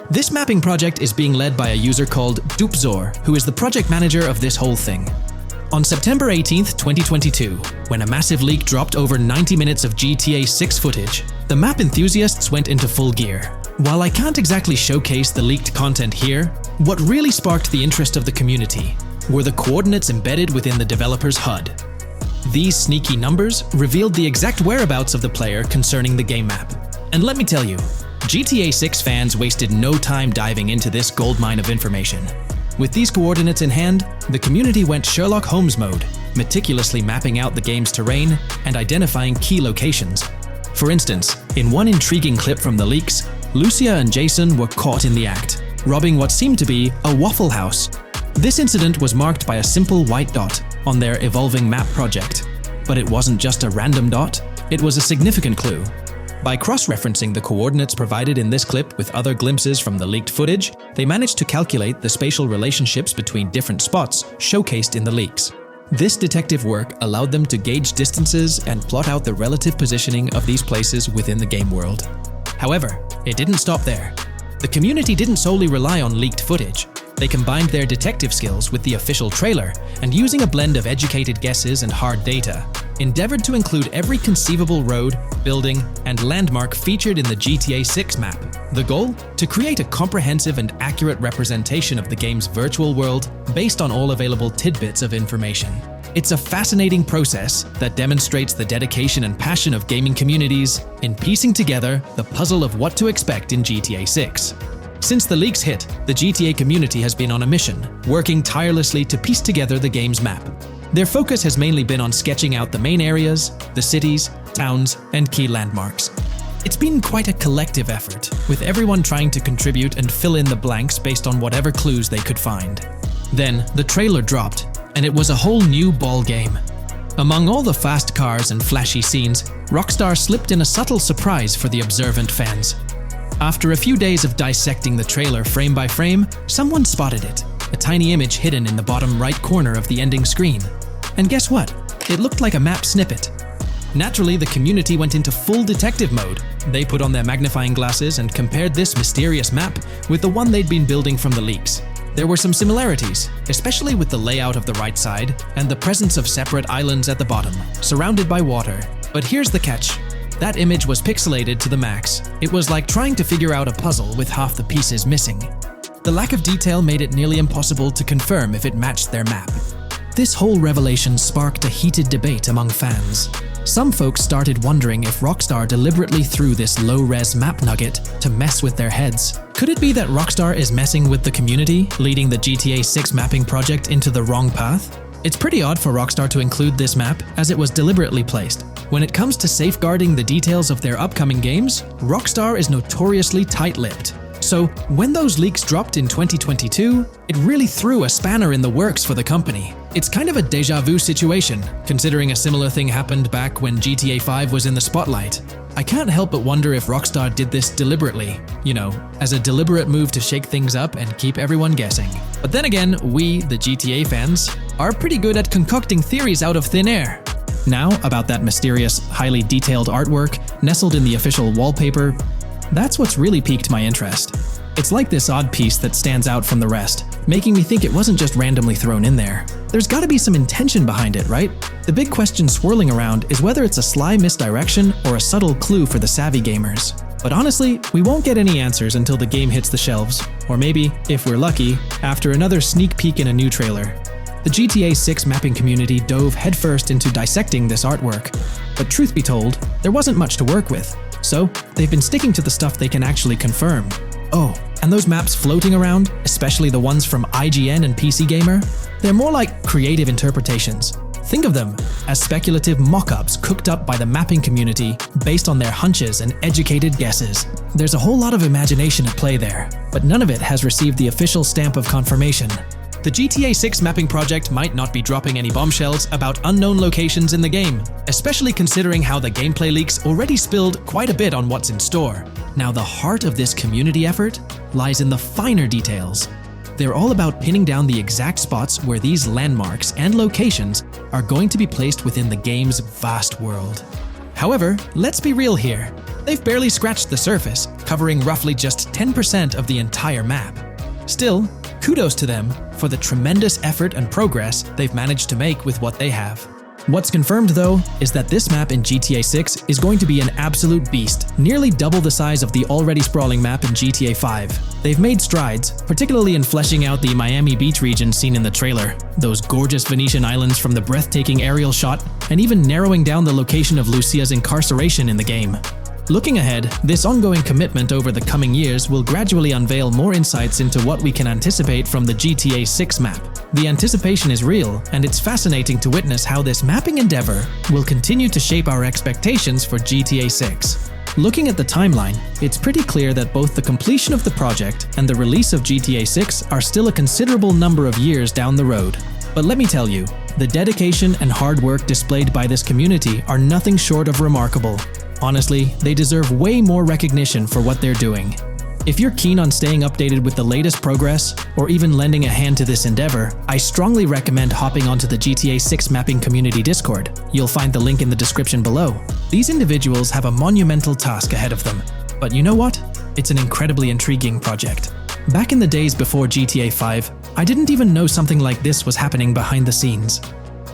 This mapping project is being led by a user called Dupzor, who is the project manager of this whole thing. On September 18th, 2022, when a massive leak dropped over 90 minutes of GTA 6 footage, the map enthusiasts went into full gear. While I can't exactly showcase the leaked content here, what really sparked the interest of the community were the coordinates embedded within the developer's HUD. These sneaky numbers revealed the exact whereabouts of the player concerning the game map. And let me tell you, GTA 6 fans wasted no time diving into this goldmine of information. With these coordinates in hand, the community went Sherlock Holmes mode, meticulously mapping out the game's terrain and identifying key locations. For instance, in one intriguing clip from the leaks, Lucia and Jason were caught in the act, robbing what seemed to be a Waffle House. This incident was marked by a simple white dot on their evolving map project. But it wasn't just a random dot, it was a significant clue. By cross-referencing the coordinates provided in this clip with other glimpses from the leaked footage, they managed to calculate the spatial relationships between different spots showcased in the leaks. This detective work allowed them to gauge distances and plot out the relative positioning of these places within the game world. However, it didn't stop there. The community didn't solely rely on leaked footage. They combined their detective skills with the official trailer and, using a blend of educated guesses and hard data, endeavored to include every conceivable road, building, and landmark featured in the GTA 6 map. The goal? To create a comprehensive and accurate representation of the game's virtual world based on all available tidbits of information. It's a fascinating process that demonstrates the dedication and passion of gaming communities in piecing together the puzzle of what to expect in GTA 6. Since the leaks hit, the GTA community has been on a mission, working tirelessly to piece together the game's map. Their focus has mainly been on sketching out the main areas, the cities, towns, and key landmarks. It's been quite a collective effort, with everyone trying to contribute and fill in the blanks based on whatever clues they could find. Then, the trailer dropped, and it was a whole new ball game. Among all the fast cars and flashy scenes, Rockstar slipped in a subtle surprise for the observant fans. After a few days of dissecting the trailer frame by frame, someone spotted it, a tiny image hidden in the bottom right corner of the ending screen. And guess what? It looked like a map snippet. Naturally, the community went into full detective mode. They put on their magnifying glasses and compared this mysterious map with the one they'd been building from the leaks. There were some similarities, especially with the layout of the right side and the presence of separate islands at the bottom, surrounded by water. But here's the catch. That image was pixelated to the max. It was like trying to figure out a puzzle with half the pieces missing. The lack of detail made it nearly impossible to confirm if it matched their map. This whole revelation sparked a heated debate among fans. Some folks started wondering if Rockstar deliberately threw this low-res map nugget to mess with their heads. Could it be that Rockstar is messing with the community, leading the GTA 6 mapping project into the wrong path? It's pretty odd for Rockstar to include this map, as it was deliberately placed. When it comes to safeguarding the details of their upcoming games, Rockstar is notoriously tight-lipped. So, when those leaks dropped in 2022, it really threw a spanner in the works for the company. It's kind of a déjà vu situation, considering a similar thing happened back when GTA 5 was in the spotlight. I can't help but wonder if Rockstar did this deliberately, as a deliberate move to shake things up and keep everyone guessing. But then again, we, the GTA fans, are pretty good at concocting theories out of thin air. Now, about that mysterious, highly detailed artwork nestled in the official wallpaper, that's what's really piqued my interest. It's like this odd piece that stands out from the rest, making me think it wasn't just randomly thrown in there. There's gotta be some intention behind it, right? The big question swirling around is whether it's a sly misdirection or a subtle clue for the savvy gamers. But honestly, we won't get any answers until the game hits the shelves, or maybe, if we're lucky, after another sneak peek in a new trailer. The GTA 6 mapping community dove headfirst into dissecting this artwork, but truth be told, there wasn't much to work with. So, they've been sticking to the stuff they can actually confirm. Oh, and those maps floating around, especially the ones from IGN and PC Gamer, they're more like creative interpretations. Think of them as speculative mock-ups cooked up by the mapping community based on their hunches and educated guesses. There's a whole lot of imagination at play there, but none of it has received the official stamp of confirmation. The GTA 6 mapping project might not be dropping any bombshells about unknown locations in the game, especially considering how the gameplay leaks already spilled quite a bit on what's in store. Now, the heart of this community effort lies in the finer details. They're all about pinning down the exact spots where these landmarks and locations are going to be placed within the game's vast world. However, let's be real here. They've barely scratched the surface, covering roughly just 10% of the entire map. Still, kudos to them for the tremendous effort and progress they've managed to make with what they have. What's confirmed though is that this map in GTA 6 is going to be an absolute beast, nearly double the size of the already sprawling map in GTA 5. They've made strides, particularly in fleshing out the Miami Beach region seen in the trailer, those gorgeous Venetian islands from the breathtaking aerial shot, and even narrowing down the location of Lucia's incarceration in the game. Looking ahead, this ongoing commitment over the coming years will gradually unveil more insights into what we can anticipate from the GTA 6 map. The anticipation is real, and it's fascinating to witness how this mapping endeavor will continue to shape our expectations for GTA 6. Looking at the timeline, it's pretty clear that both the completion of the project and the release of GTA 6 are still a considerable number of years down the road. But let me tell you, the dedication and hard work displayed by this community are nothing short of remarkable. Honestly, they deserve way more recognition for what they're doing. If you're keen on staying updated with the latest progress, or even lending a hand to this endeavor, I strongly recommend hopping onto the GTA 6 Mapping Community Discord. You'll find the link in the description below. These individuals have a monumental task ahead of them. But you know what? It's an incredibly intriguing project. Back in the days before GTA 5, I didn't even know something like this was happening behind the scenes.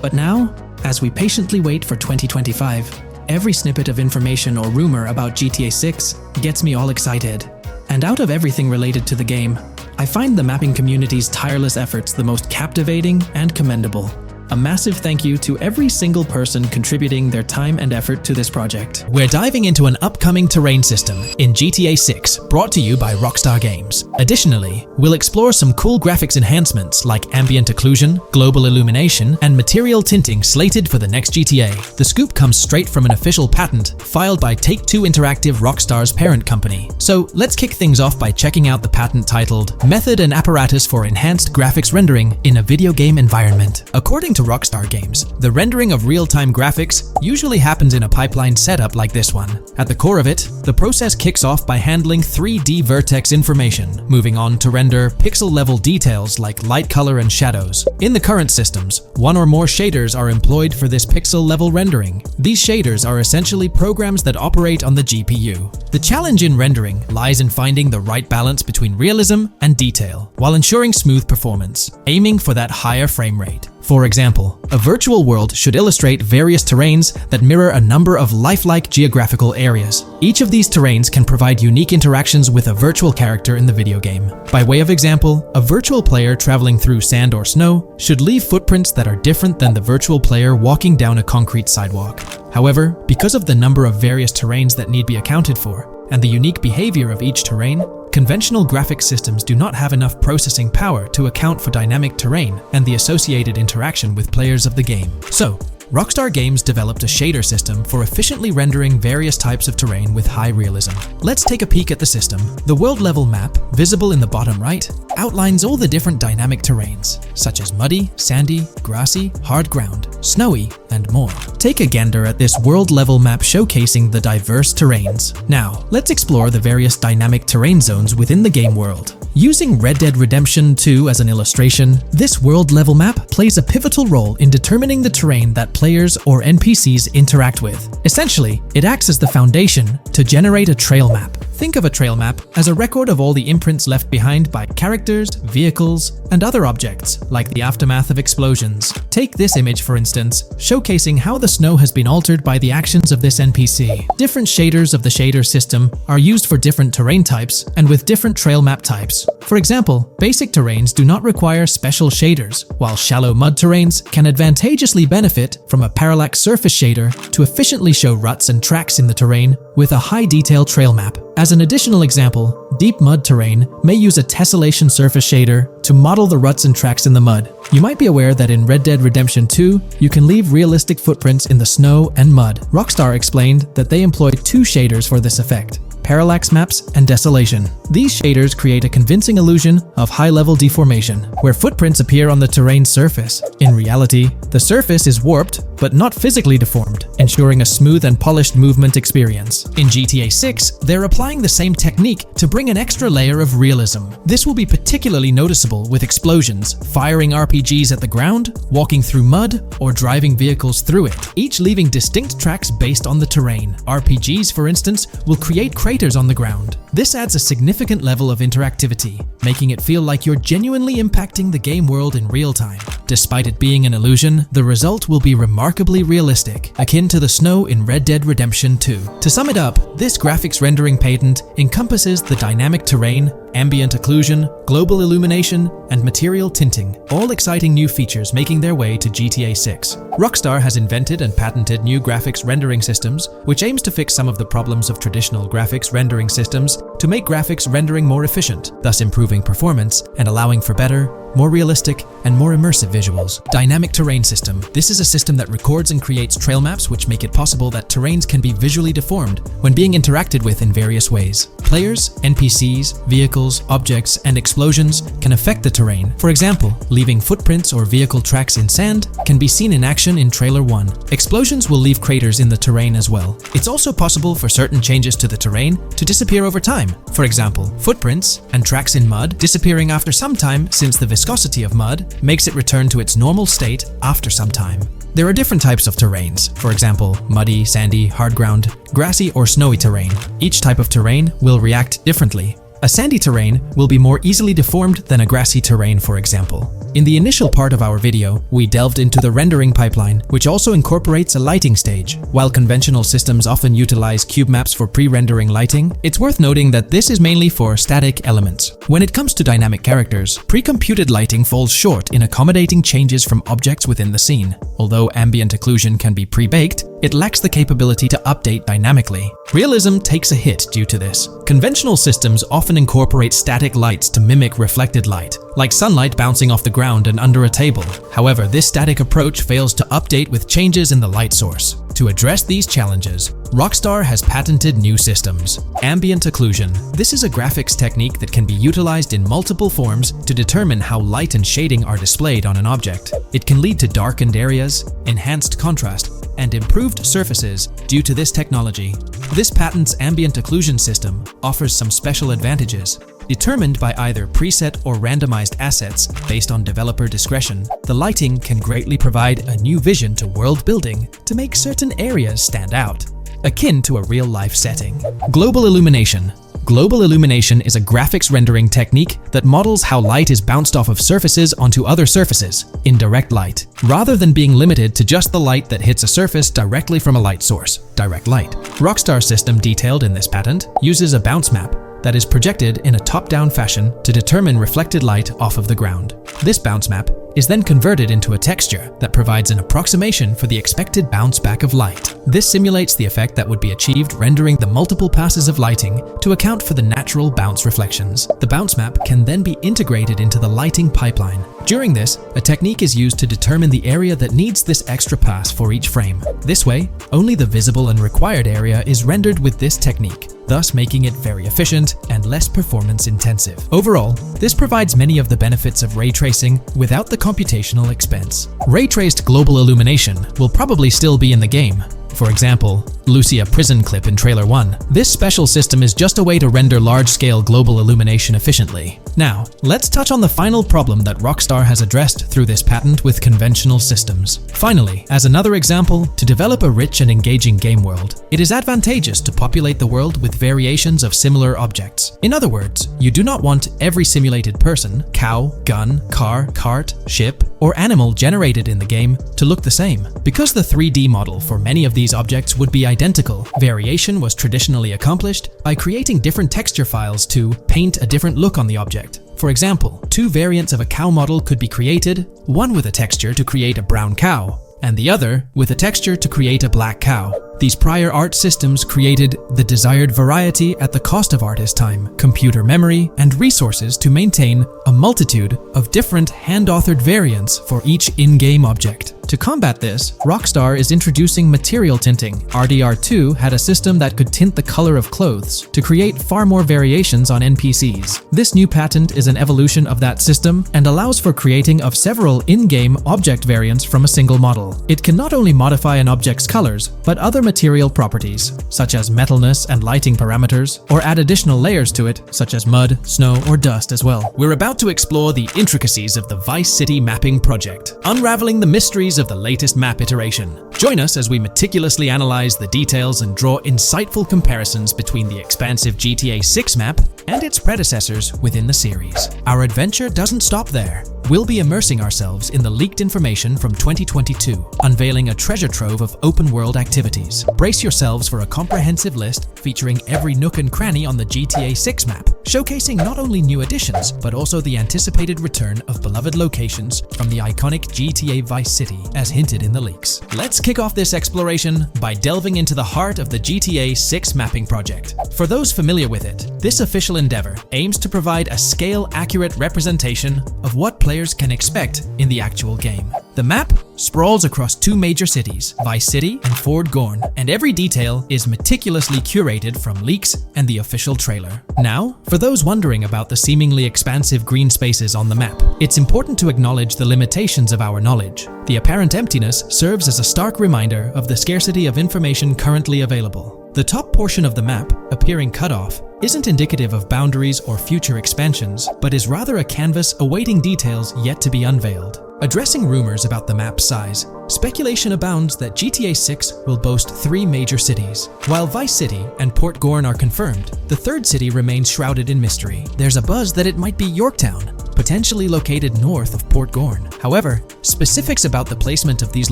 But now, as we patiently wait for 2025, every snippet of information or rumor about GTA 6 gets me all excited. And out of everything related to the game, I find the mapping community's tireless efforts the most captivating and commendable. A massive thank you to every single person contributing their time and effort to this project. We're diving into an upcoming terrain system in GTA 6, brought to you by Rockstar Games. Additionally, we'll explore some cool graphics enhancements like ambient occlusion, global illumination, and material tinting slated for the next GTA. The scoop comes straight from an official patent filed by Take-Two Interactive, Rockstar's parent company. So let's kick things off by checking out the patent titled Method and Apparatus for Enhanced Graphics Rendering in a Video Game Environment. According to Rockstar Games, the rendering of real-time graphics usually happens in a pipeline setup like this one. At the core of it, the process kicks off by handling 3D vertex information, moving on to render pixel-level details like light color and shadows. In the current systems, one or more shaders are employed for this pixel-level rendering. These shaders are essentially programs that operate on the GPU. The challenge in rendering lies in finding the right balance between realism and detail, while ensuring smooth performance, aiming for that higher frame rate. For example, a virtual world should illustrate various terrains that mirror a number of lifelike geographical areas. Each of these terrains can provide unique interactions with a virtual character in the video game. By way of example, a virtual player traveling through sand or snow should leave footprints that are different than the virtual player walking down a concrete sidewalk. However, because of the number of various terrains that need be accounted for, and the unique behavior of each terrain, conventional graphics systems do not have enough processing power to account for dynamic terrain and the associated interaction with players of the game. So, Rockstar Games developed a shader system for efficiently rendering various types of terrain with high realism. Let's take a peek at the system. The world-level map, visible in the bottom right, outlines all the different dynamic terrains, such as muddy, sandy, grassy, hard ground, snowy, and more. Take a gander at this world-level map showcasing the diverse terrains. Now, let's explore the various dynamic terrain zones within the game world. Using Red Dead Redemption 2 as an illustration, this world-level map plays a pivotal role in determining the terrain that players or NPCs interact with. Essentially, it acts as the foundation to generate a trail map. Think of a trail map as a record of all the imprints left behind by characters, vehicles, and other objects, like the aftermath of explosions. Take this image for instance, showcasing how the snow has been altered by the actions of this NPC. Different shaders of the shader system are used for different terrain types and with different trail map types. For example, basic terrains do not require special shaders, while shallow mud terrains can advantageously benefit from a parallax surface shader to efficiently show ruts and tracks in the terrain with a high-detail trail map. As an additional example, deep mud terrain may use a tessellation surface shader to model the ruts and tracks in the mud. You might be aware that in Red Dead Redemption 2, you can leave realistic footprints in the snow and mud. Rockstar explained that they employed two shaders for this effect: parallax maps and desolation. These shaders create a convincing illusion of high-level deformation, where footprints appear on the terrain's surface. In reality, the surface is warped but not physically deformed, ensuring a smooth and polished movement experience. In GTA 6, they're applying the same technique to bring an extra layer of realism. This will be particularly noticeable with explosions, firing RPGs at the ground, walking through mud, or driving vehicles through it, each leaving distinct tracks based on the terrain. RPGs, for instance, will create craters on the ground. This adds a significant level of interactivity, making it feel like you're genuinely impacting the game world in real time. Despite it being an illusion, the result will be remarkably realistic, akin to the snow in Red Dead Redemption 2. To sum it up, this graphics rendering patent encompasses the dynamic terrain, ambient occlusion, global illumination, and material tinting, all exciting new features making their way to GTA 6. Rockstar has invented and patented new graphics rendering systems, which aims to fix some of the problems of traditional graphics rendering systems to make graphics rendering more efficient, thus improving performance and allowing for better, more realistic, and more immersive visuals. Dynamic Terrain System. This is a system that records and creates trail maps which make it possible that terrains can be visually deformed when being interacted with in various ways. Players, NPCs, vehicles, objects, and explosions can affect the terrain. For example, leaving footprints or vehicle tracks in sand can be seen in action in Trailer 1. Explosions will leave craters in the terrain as well. It's also possible for certain changes to the terrain to disappear over time. For example, footprints and tracks in mud disappearing after some time, since the viscosity of mud makes it return to its normal state after some time. There are different types of terrains, for example, muddy, sandy, hard ground, grassy, or snowy terrain. Each type of terrain will react differently. A sandy terrain will be more easily deformed than a grassy terrain, for example. In the initial part of our video, we delved into the rendering pipeline, which also incorporates a lighting stage. While conventional systems often utilize cube maps for pre-rendering lighting, it's worth noting that this is mainly for static elements. When it comes to dynamic characters, pre-computed lighting falls short in accommodating changes from objects within the scene. Although ambient occlusion can be pre-baked, it lacks the capability to update dynamically. Realism takes a hit due to this. Conventional systems often incorporate static lights to mimic reflected light, like sunlight bouncing off the ground and under a table. However, this static approach fails to update with changes in the light source. To address these challenges, Rockstar has patented new systems. Ambient occlusion. This is a graphics technique that can be utilized in multiple forms to determine how light and shading are displayed on an object. It can lead to darkened areas, enhanced contrast, and improved surfaces due to this technology. This patent's ambient occlusion system offers some special advantages. Determined by either preset or randomized assets based on developer discretion, the lighting can greatly provide a new vision to world building to make certain areas stand out, akin to a real-life setting. Global illumination. Global illumination is a graphics rendering technique that models how light is bounced off of surfaces onto other surfaces in direct light, rather than being limited to just the light that hits a surface directly from a light source, direct light. Rockstar's system detailed in this patent uses a bounce map that is projected in a top-down fashion to determine reflected light off of the ground. This bounce map is then converted into a texture that provides an approximation for the expected bounce back of light. This simulates the effect that would be achieved rendering the multiple passes of lighting to account for the natural bounce reflections. The bounce map can then be integrated into the lighting pipeline. During this, a technique is used to determine the area that needs this extra pass for each frame. This way, only the visible and required area is rendered with this technique, thus making it very efficient and less performance intensive. Overall, this provides many of the benefits of ray tracing without the computational expense. Ray-traced global illumination will probably still be in the game. For example, Lucia prison clip in Trailer 1. This special system is just a way to render large-scale global illumination efficiently. Now, let's touch on the final problem that Rockstar has addressed through this patent with conventional systems. Finally, as another example, to develop a rich and engaging game world, it is advantageous to populate the world with variations of similar objects. In other words, you do not want every simulated person, cow, gun, car, cart, ship, or animal generated in the game to look the same. Because the 3D model for many of these objects would be identical, variation was traditionally accomplished by creating different texture files to paint a different look on the object. For example, two variants of a cow model could be created, one with a texture to create a brown cow, and the other with a texture to create a black cow. These prior art systems created the desired variety at the cost of artist time, computer memory, and resources to maintain a multitude of different hand-authored variants for each in-game object. To combat this, Rockstar is introducing material tinting. RDR2 had a system that could tint the color of clothes to create far more variations on NPCs. This new patent is an evolution of that system and allows for creating of several in-game object variants from a single model. It can not only modify an object's colors, but other material properties, such as metalness and lighting parameters, or add additional layers to it, such as mud, snow, or dust as well. We're about to explore the intricacies of the Vice City mapping project, unraveling the mysteries of the latest map iteration. Join us as we meticulously analyze the details and draw insightful comparisons between the expansive GTA 6 map and its predecessors within the series. Our adventure doesn't stop there. We'll be immersing ourselves in the leaked information from 2022, unveiling a treasure trove of open-world activities. Brace yourselves for a comprehensive list featuring every nook and cranny on the GTA 6 map, showcasing not only new additions, but also the anticipated return of beloved locations from the iconic GTA Vice City, as hinted in the leaks. Let's kick off this exploration by delving into the heart of the GTA 6 mapping project. For those familiar with it, this official endeavor aims to provide a scale-accurate representation of what players can expect in the actual game. The map sprawls across two major cities, Vice City and Fort Gorn, and every detail is meticulously curated from leaks and the official trailer. Now, for those wondering about the seemingly expansive green spaces on the map, it's important to acknowledge the limitations of our knowledge. The apparent emptiness serves as a stark reminder of the scarcity of information currently available. The top portion of the map, appearing cut off, isn't indicative of boundaries or future expansions, but is rather a canvas awaiting details yet to be unveiled. Addressing rumors about the map's size, speculation abounds that GTA 6 will boast 3 major cities. While Vice City and Port Gorn are confirmed, the third city remains shrouded in mystery. There's a buzz that it might be Yorktown, potentially located north of Port Gorn. However, specifics about the placement of these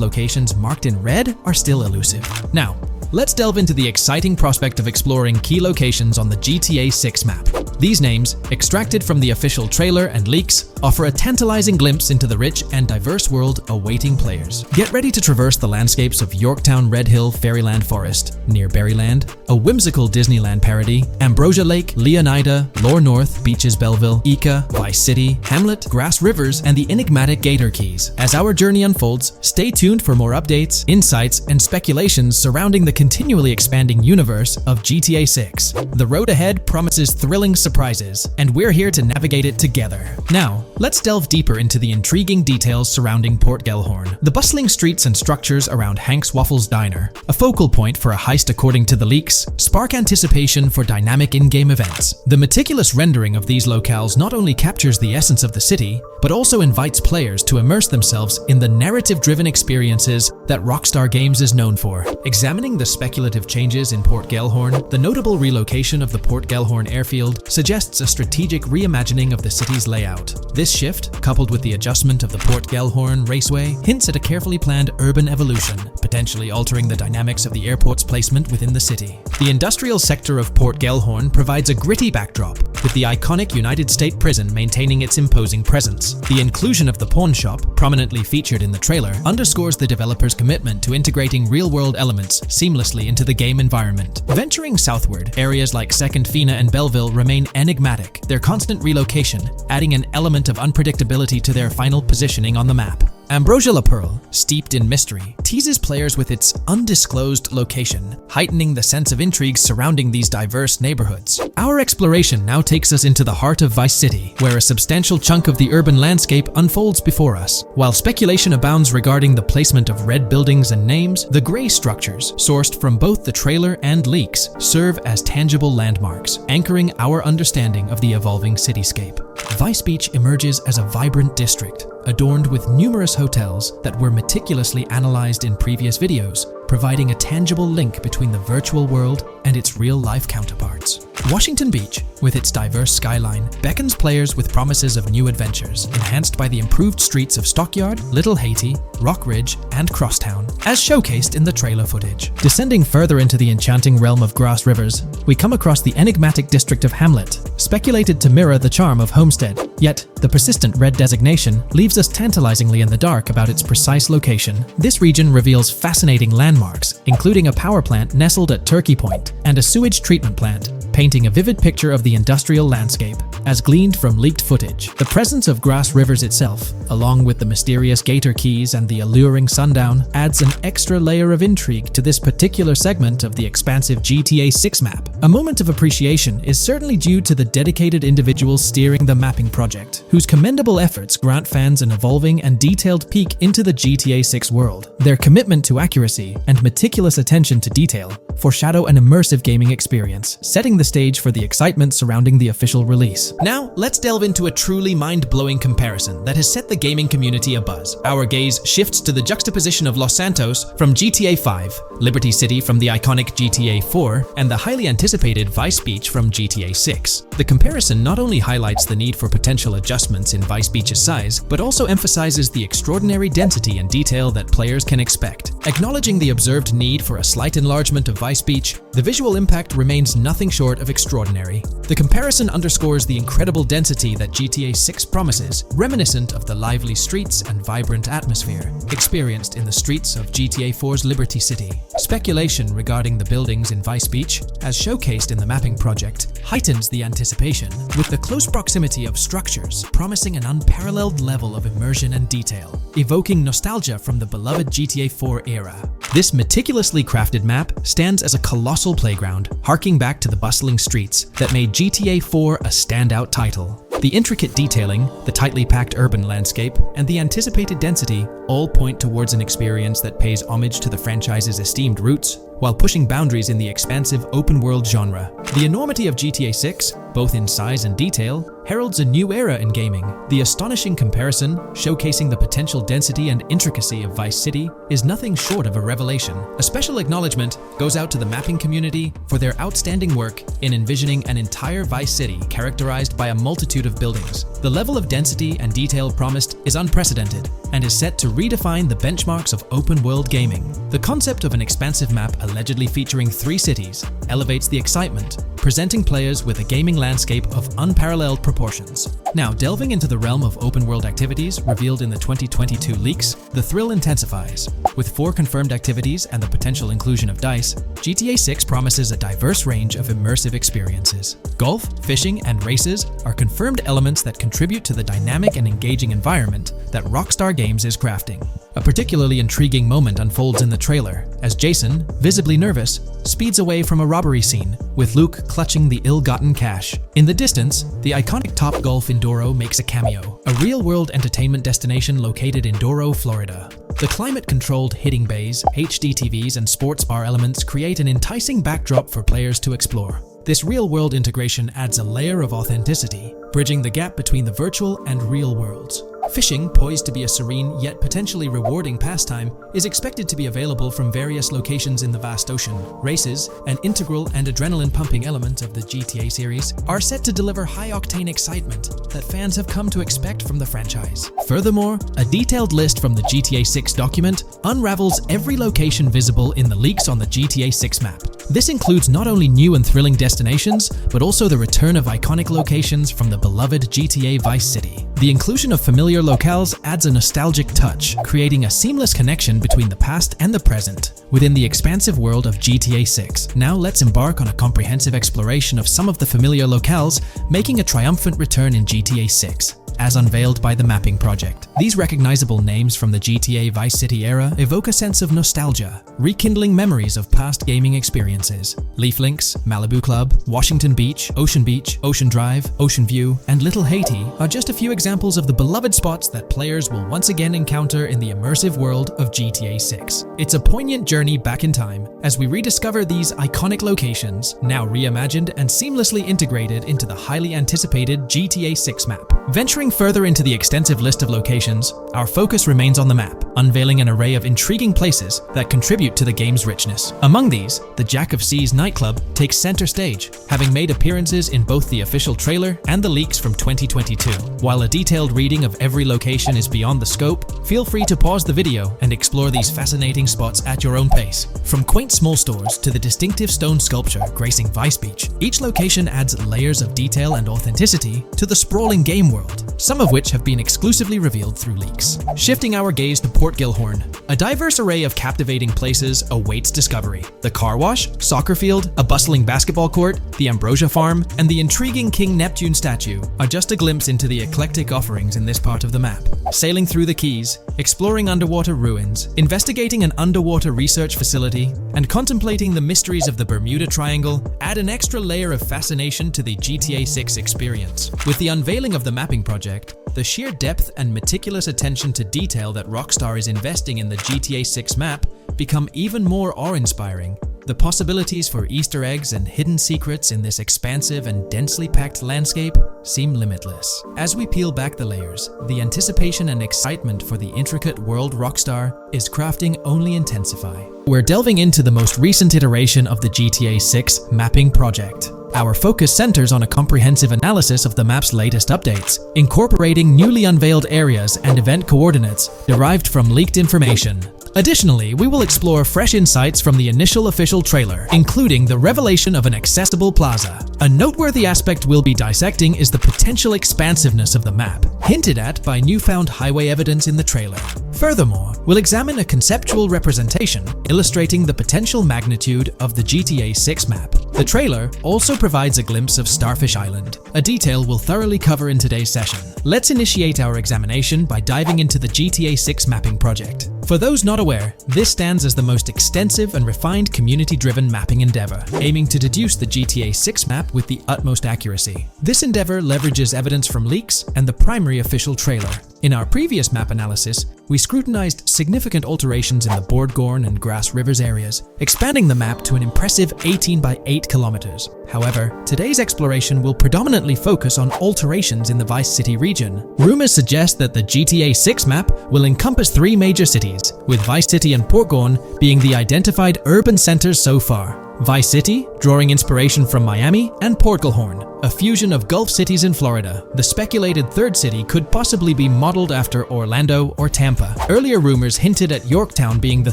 locations marked in red are still elusive. Now, let's delve into the exciting prospect of exploring key locations on the GTA 6 map. These names, extracted from the official trailer and leaks, offer a tantalizing glimpse into the rich and diverse world awaiting players. Get ready to traverse the landscapes of Yorktown Red Hill Fairyland Forest, near Berryland, a whimsical Disneyland parody, Ambrosia Lake, Leonida, Lore North, Beaches Belleville, Ica, Vice City, Hamlet, Grass Rivers, and the enigmatic Gator Keys. As our journey unfolds, stay tuned for more updates, insights, and speculations surrounding the continually expanding universe of GTA 6. The road ahead promises thrilling surprises, and we're here to navigate it together. Now, let's delve deeper into the intriguing details surrounding Port Gellhorn. The bustling streets and structures around Hank's Waffles Diner, a focal point for a heist according to the leaks, spark anticipation for dynamic in-game events. The meticulous rendering of these locales not only captures the essence of the city, but also invites players to immerse themselves in the narrative-driven experiences that Rockstar Games is known for. Examining the speculative changes in Port Gellhorn, the notable relocation of the Port Gellhorn airfield suggests a strategic reimagining of the city's layout. This shift, coupled with the adjustment of the Port Gellhorn Raceway, hints at a carefully planned urban evolution, potentially altering the dynamics of the airport's placement within the city. The industrial sector of Port Gellhorn provides a gritty backdrop, with the iconic United States prison maintaining its imposing presence. The inclusion of the pawn shop, prominently featured in the trailer, underscores the developer's commitment to integrating real-world elements seamlessly into the game environment. Venturing southward, areas like Second Fina and Belleville remain enigmatic, their constant relocation adding an element of unpredictability to their final positioning on the map. Ambrosia La Pearl, steeped in mystery, teases players with its undisclosed location, heightening the sense of intrigue surrounding these diverse neighborhoods. Our exploration now takes us into the heart of Vice City, where a substantial chunk of the urban landscape unfolds before us. While speculation abounds regarding the placement of red buildings and names, the gray structures, sourced from both the trailer and leaks, serve as tangible landmarks, anchoring our understanding of the evolving cityscape. Vice Beach emerges as a vibrant district, adorned with numerous hotels that were meticulously analyzed in previous videos, providing a tangible link between the virtual world and its real-life counterparts. Washington Beach, with its diverse skyline, beckons players with promises of new adventures, enhanced by the improved streets of Stockyard, Little Haiti, Rock Ridge, and Crosstown, as showcased in the trailer footage. Descending further into the enchanting realm of Grass Rivers, we come across the enigmatic district of Hamlet, speculated to mirror the charm of Homestead. Yet, the persistent red designation leaves us tantalizingly in the dark about its precise location. This region reveals fascinating landmarks, including a power plant nestled at Turkey Point and a sewage treatment plant, painting a vivid picture of the industrial landscape. as gleaned from leaked footage. The presence of grass rivers itself, along with the mysterious gator keys and the alluring sundown, adds an extra layer of intrigue to this particular segment of the expansive GTA 6 map. A moment of appreciation is certainly due to the dedicated individuals steering the mapping project, whose commendable efforts grant fans an evolving and detailed peek into the GTA 6 world. Their commitment to accuracy and meticulous attention to detail foreshadow an immersive gaming experience, setting the stage for the excitement surrounding the official release. Now, let's delve into a truly mind-blowing comparison that has set the gaming community abuzz. Our gaze shifts to the juxtaposition of Los Santos from GTA 5, Liberty City from the iconic GTA 4, and the highly anticipated Vice Beach from GTA 6. The comparison not only highlights the need for potential adjustments in Vice Beach's size, but also emphasizes the extraordinary density and detail that players can expect. Acknowledging the observed need for a slight enlargement of Vice Beach, the visual impact remains nothing short of extraordinary. The comparison underscores the incredible density that GTA 6 promises, reminiscent of the lively streets and vibrant atmosphere experienced in the streets of GTA 4's Liberty City. Speculation regarding the buildings in Vice Beach, as showcased in the mapping project, heightens the anticipation, with the close proximity of structures promising an unparalleled level of immersion and detail, evoking nostalgia from the beloved GTA 4 era. This meticulously crafted map stands as a colossal playground, harking back to the bustling streets that made GTA 4 a standout title. The intricate detailing, the tightly packed urban landscape, and the anticipated density all point towards an experience that pays homage to the franchise's esteemed roots, while pushing boundaries in the expansive open-world genre. The enormity of GTA 6, both in size and detail, heralds a new era in gaming. The astonishing comparison, showcasing the potential density and intricacy of Vice City, is nothing short of a revelation. A special acknowledgement goes out to the mapping community for their outstanding work in envisioning an entire Vice City characterized by a multitude of buildings. The level of density and detail promised is unprecedented and is set to redefine the benchmarks of open-world gaming. The concept of an expansive map allegedly featuring 3 cities elevates the excitement, presenting players with a gaming landscape of unparalleled proportions. Now, delving into the realm of open-world activities revealed in the 2022 leaks, the thrill intensifies. With 4 confirmed activities and the potential inclusion of DICE, GTA 6 promises a diverse range of immersive experiences. Golf, fishing, and races are confirmed elements that contribute to the dynamic and engaging environment that Rockstar Games is crafting. A particularly intriguing moment unfolds in the trailer, as Jason, visibly nervous, speeds away from a robbery scene, with Luke clutching the ill-gotten cash. In the distance, the iconic Topgolf in Doro makes a cameo, a real-world entertainment destination located in Doro, Florida. The climate-controlled hitting bays, HD TVs, and sports bar elements create an enticing backdrop for players to explore. This real-world integration adds a layer of authenticity, bridging the gap between the virtual and real worlds. Fishing, poised to be a serene yet potentially rewarding pastime, is expected to be available from various locations in the vast ocean. Races, an integral and adrenaline-pumping element of the GTA series, are set to deliver high-octane excitement that fans have come to expect from the franchise. Furthermore, a detailed list from the GTA 6 document unravels every location visible in the leaks on the GTA 6 map. This includes not only new and thrilling destinations, but also the return of iconic locations from the beloved GTA Vice City. The inclusion of familiar locales adds a nostalgic touch, creating a seamless connection between the past and the present within the expansive world of GTA 6. Now let's embark on a comprehensive exploration of some of the familiar locales making a triumphant return in GTA 6. As unveiled by the mapping project. These recognizable names from the GTA Vice City era evoke a sense of nostalgia, rekindling memories of past gaming experiences. Leaf Links, Malibu Club, Washington Beach, Ocean Drive, Ocean View, and Little Haiti are just a few examples of the beloved spots that players will once again encounter in the immersive world of GTA 6. It's a poignant journey back in time as we rediscover these iconic locations, now reimagined and seamlessly integrated into the highly anticipated GTA 6 map. Venturing further into the extensive list of locations, our focus remains on the map, unveiling an array of intriguing places that contribute to the game's richness. Among these, the Jack of Seas nightclub takes center stage, having made appearances in both the official trailer and the leaks from 2022. While a detailed reading of every location is beyond the scope, feel free to pause the video and explore these fascinating spots at your own pace. From quaint small stores to the distinctive stone sculpture gracing Vice Beach, each location adds layers of detail and authenticity to the sprawling game world. some of which have been exclusively revealed through leaks. Shifting our gaze to Port Gilhorn, a diverse array of captivating places awaits discovery. The car wash, soccer field, a bustling basketball court, the Ambrosia Farm, and the intriguing King Neptune statue are just a glimpse into the eclectic offerings in this part of the map. Sailing through the quays, exploring underwater ruins, investigating an underwater research facility, and contemplating the mysteries of the Bermuda Triangle add an extra layer of fascination to the GTA 6 experience. With the unveiling of the mapping project, the sheer depth and meticulous attention to detail that Rockstar is investing in the GTA 6 map become even more awe-inspiring. The possibilities for Easter eggs and hidden secrets in this expansive and densely packed landscape seem limitless. As we peel back the layers, the anticipation and excitement for the intricate world Rockstar is crafting only intensify. We're delving into the most recent iteration of the GTA 6 mapping project. Our focus centers on a comprehensive analysis of the map's latest updates, incorporating newly unveiled areas and event coordinates derived from leaked information. Additionally, we will explore fresh insights from the initial official trailer, including the revelation of an accessible plaza. A noteworthy aspect we'll be dissecting is the potential expansiveness of the map, hinted at by newfound highway evidence in the trailer. Furthermore, we'll examine a conceptual representation illustrating the potential magnitude of the GTA 6 map. The trailer also provides a glimpse of Starfish Island, a detail we'll thoroughly cover in today's session. Let's initiate our examination by diving into the GTA 6 mapping project. For those not aware, this stands as the most extensive and refined community-driven mapping endeavor, aiming to deduce the GTA 6 map with the utmost accuracy. This endeavor leverages evidence from leaks and the primary official trailer. In our previous map analysis, we scrutinized significant alterations in the Boardgorn and Grass Rivers areas, expanding the map to an impressive 18 by 8 kilometers. However, today's exploration will predominantly focus on alterations in the Vice City region. Rumors suggest that the GTA 6 map will encompass 3 major cities, with Vice City and Portgorn being the identified urban centers so far. Vice City, drawing inspiration from Miami, and Port Gilhorn, a fusion of Gulf cities in Florida. The speculated third city could possibly be modeled after Orlando or Tampa. Earlier rumors hinted at Yorktown being the